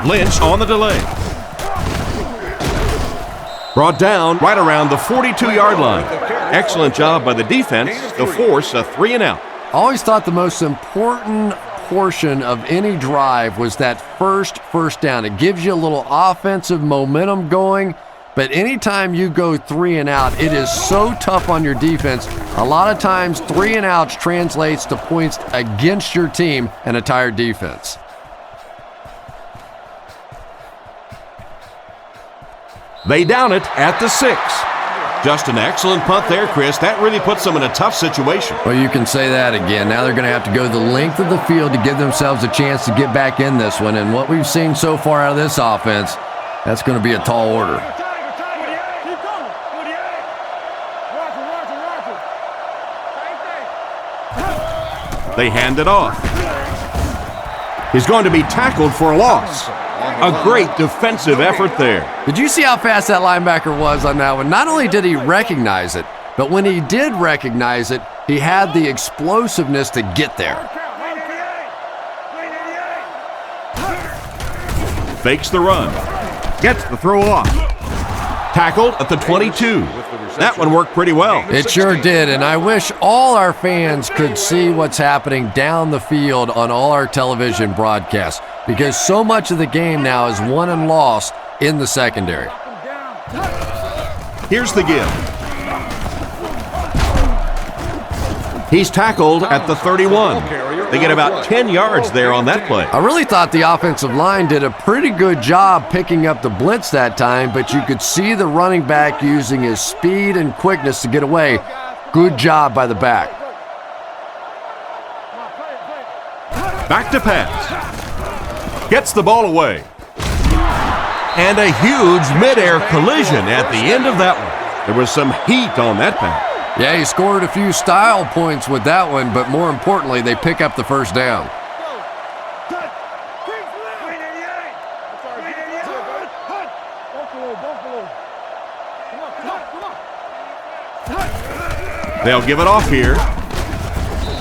S2: Lynch on the delay. Brought down right around the 42-yard line. Excellent job by the defense to force a 3-and-out.
S3: I always thought the most important portion of any drive was that first down. It gives you a little offensive momentum going, but anytime you go 3-and-out, it is so tough on your defense. A lot of times 3-and-outs translates to points against your team and a tired defense.
S2: They down it at the 6. Just an excellent punt there, Chris. That really puts them in a tough situation.
S3: Well, you can say that again. Now they're going to have to go the length of the field to give themselves a chance to get back in this one. And what we've seen so far out of this offense, that's going to be a tall order. They
S2: hand it off. He's going to be tackled for a loss. A great defensive effort there.
S3: Did you see how fast that linebacker was on that one? Not only did he recognize it, but when he did recognize it, he had the explosiveness to get there.
S2: Fakes the run. Gets the throw off. Tackled at the 22. That one worked pretty well.
S3: It sure did, and I wish all our fans could see what's happening down the field on all our television broadcasts, because so much of the game now is won and lost in the secondary.
S2: Here's the give. He's tackled at the 31. They get about 10 yards there on that play.
S3: I really thought the offensive line did a pretty good job picking up the blitz that time, but you could see the running back using his speed and quickness to get away. Good job by the back.
S2: Back to pass. Gets the ball away. And a huge midair collision at the end of that one. There was some heat on that pass.
S3: Yeah, he scored a few style points with that one, but more importantly, they pick up the first down.
S2: They'll give it off here.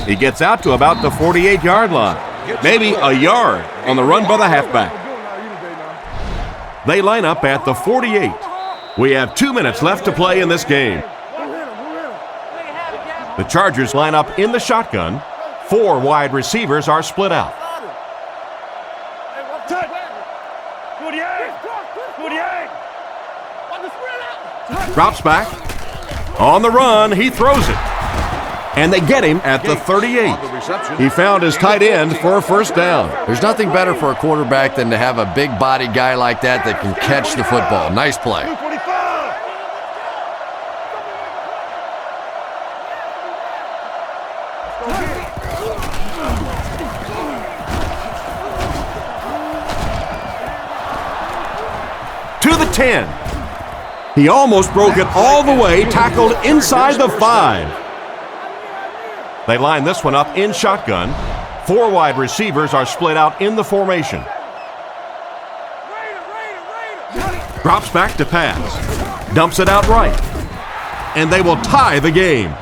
S2: He gets out to about the 48-yard line. Maybe a yard on the run by the halfback. They line up at the 48. We have 2 minutes left to play in this game. The Chargers line up in the shotgun. 4 wide receivers are split out. Drops back. On the run, he throws it. And they get him at the 38. He found his tight end for a first down.
S3: There's nothing better for a quarterback than to have a big body guy like that that can catch the football. Nice play.
S2: To the 10. He almost broke it all the way, tackled inside the 5. They line this one up in shotgun. 4 wide receivers are split out in the formation. Drops back to pass. Dumps it out right. And they will tie the game.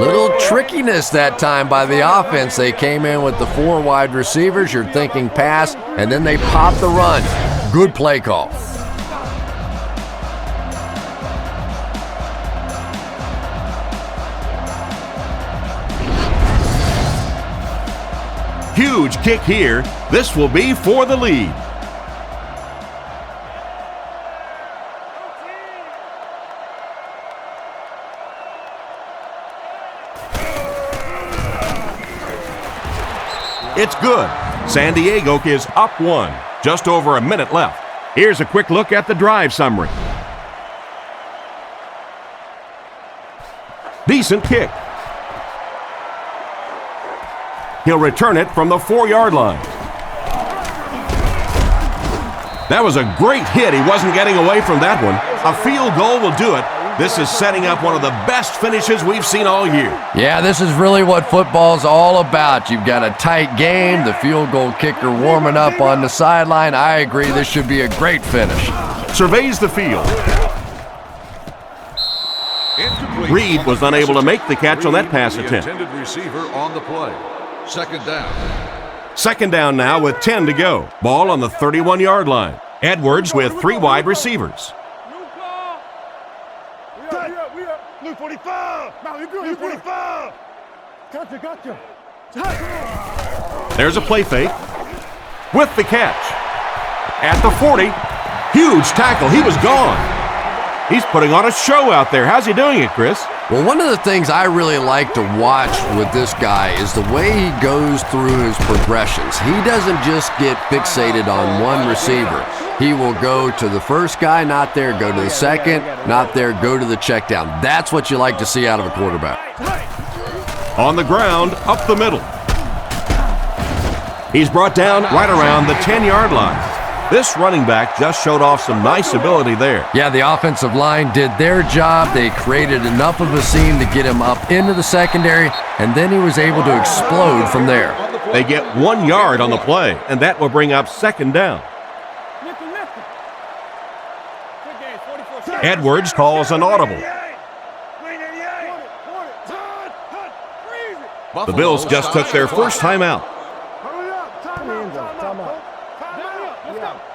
S3: Little trickiness that time by the offense. They came in with the 4 wide receivers. You're thinking pass, and then they pop the run. Good play call.
S2: Huge kick here. This will be for the lead. It's good. San Diego is up 1. Just over a minute left. Here's a quick look at the drive summary. Decent kick. He'll return it from the 4-yard line. That was a great hit. He wasn't getting away from that one. A field goal will do it. This is setting up one of the best finishes we've seen all year.
S3: Yeah, this is really what football's all about. You've got a tight game, the field goal kicker warming up on the sideline. I agree, this should be a great finish.
S2: Surveys the field. Reed was unable to make the catch on that pass attempt.
S5: Intended receiver on the play. Second down.
S2: Second down now with 10 to go. Ball on the 31-yard line. Edwards with 3 wide receivers.
S4: Luke 45. No, you're good. Luke 45. Gotcha.
S2: There's a play fake. With the catch. At the 40. Huge tackle. He was gone. He's putting on a show out there. How's he doing it, Chris?
S3: Well, one of the things I really like to watch with this guy is the way he goes through his progressions. He doesn't just get fixated on one receiver. He will go to the first guy, not there, go to the second, not there, go to the check down. That's what you like to see out of a quarterback.
S2: On the ground, up the middle. He's brought down right around the 10-yard line. This running back just showed off some nice ability there.
S3: Yeah, the offensive line did their job. They created enough of a seam to get him up into the secondary, and then he was able to explode from there.
S2: They get 1 yard on the play, and that will bring up second down. Edwards calls an audible. The Bills just took their first timeout.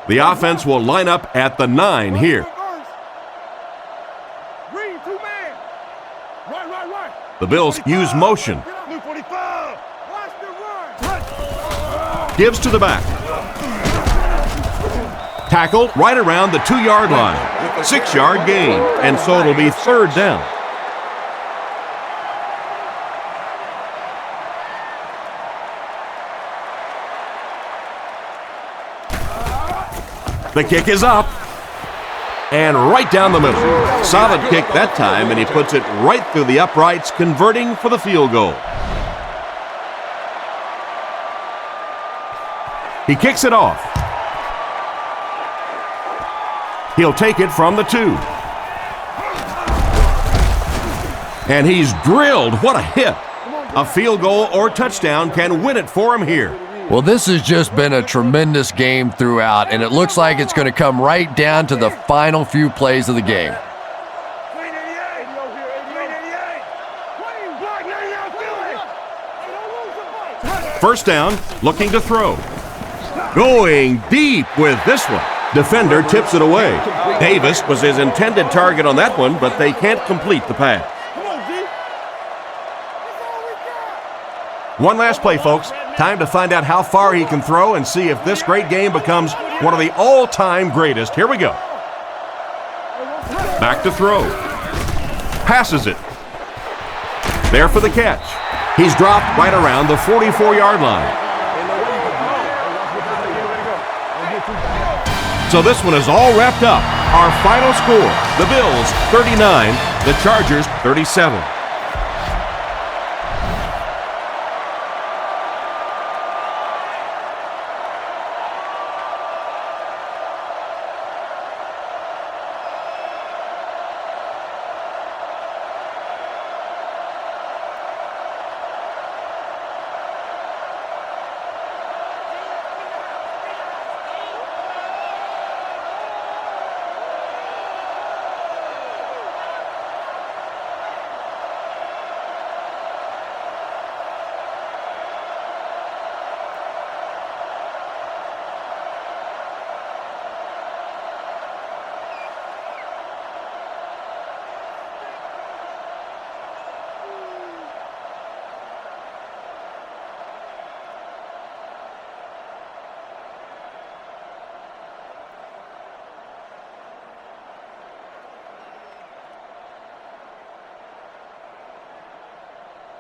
S2: The offense will line up at the 9 here. The Bills use motion. Gives to the back. Tackled right around the 2-yard line. 6-yard gain, and so it'll be third down. The kick is up. And right down the middle. Solid kick that time, and he puts it right through the uprights, converting for the field goal. He kicks it off. He'll take it from the 2. And he's drilled. What a hit. A field goal or touchdown can win it for him here.
S3: Well, this has just been a tremendous game throughout, and it looks like it's going to come right down to the final few plays of the game.
S2: First down, looking to throw. Going deep with this one. Defender tips it away. Davis was his intended target on that one, but they can't complete the pass. One last play, folks. Time to find out how far he can throw and see if this great game becomes one of the all-time greatest. Here we go. Back to throw. Passes it. There for the catch. He's dropped right around the 44-yard line. So this one is all wrapped up. Our final score, the Bills 39, the Chargers 37.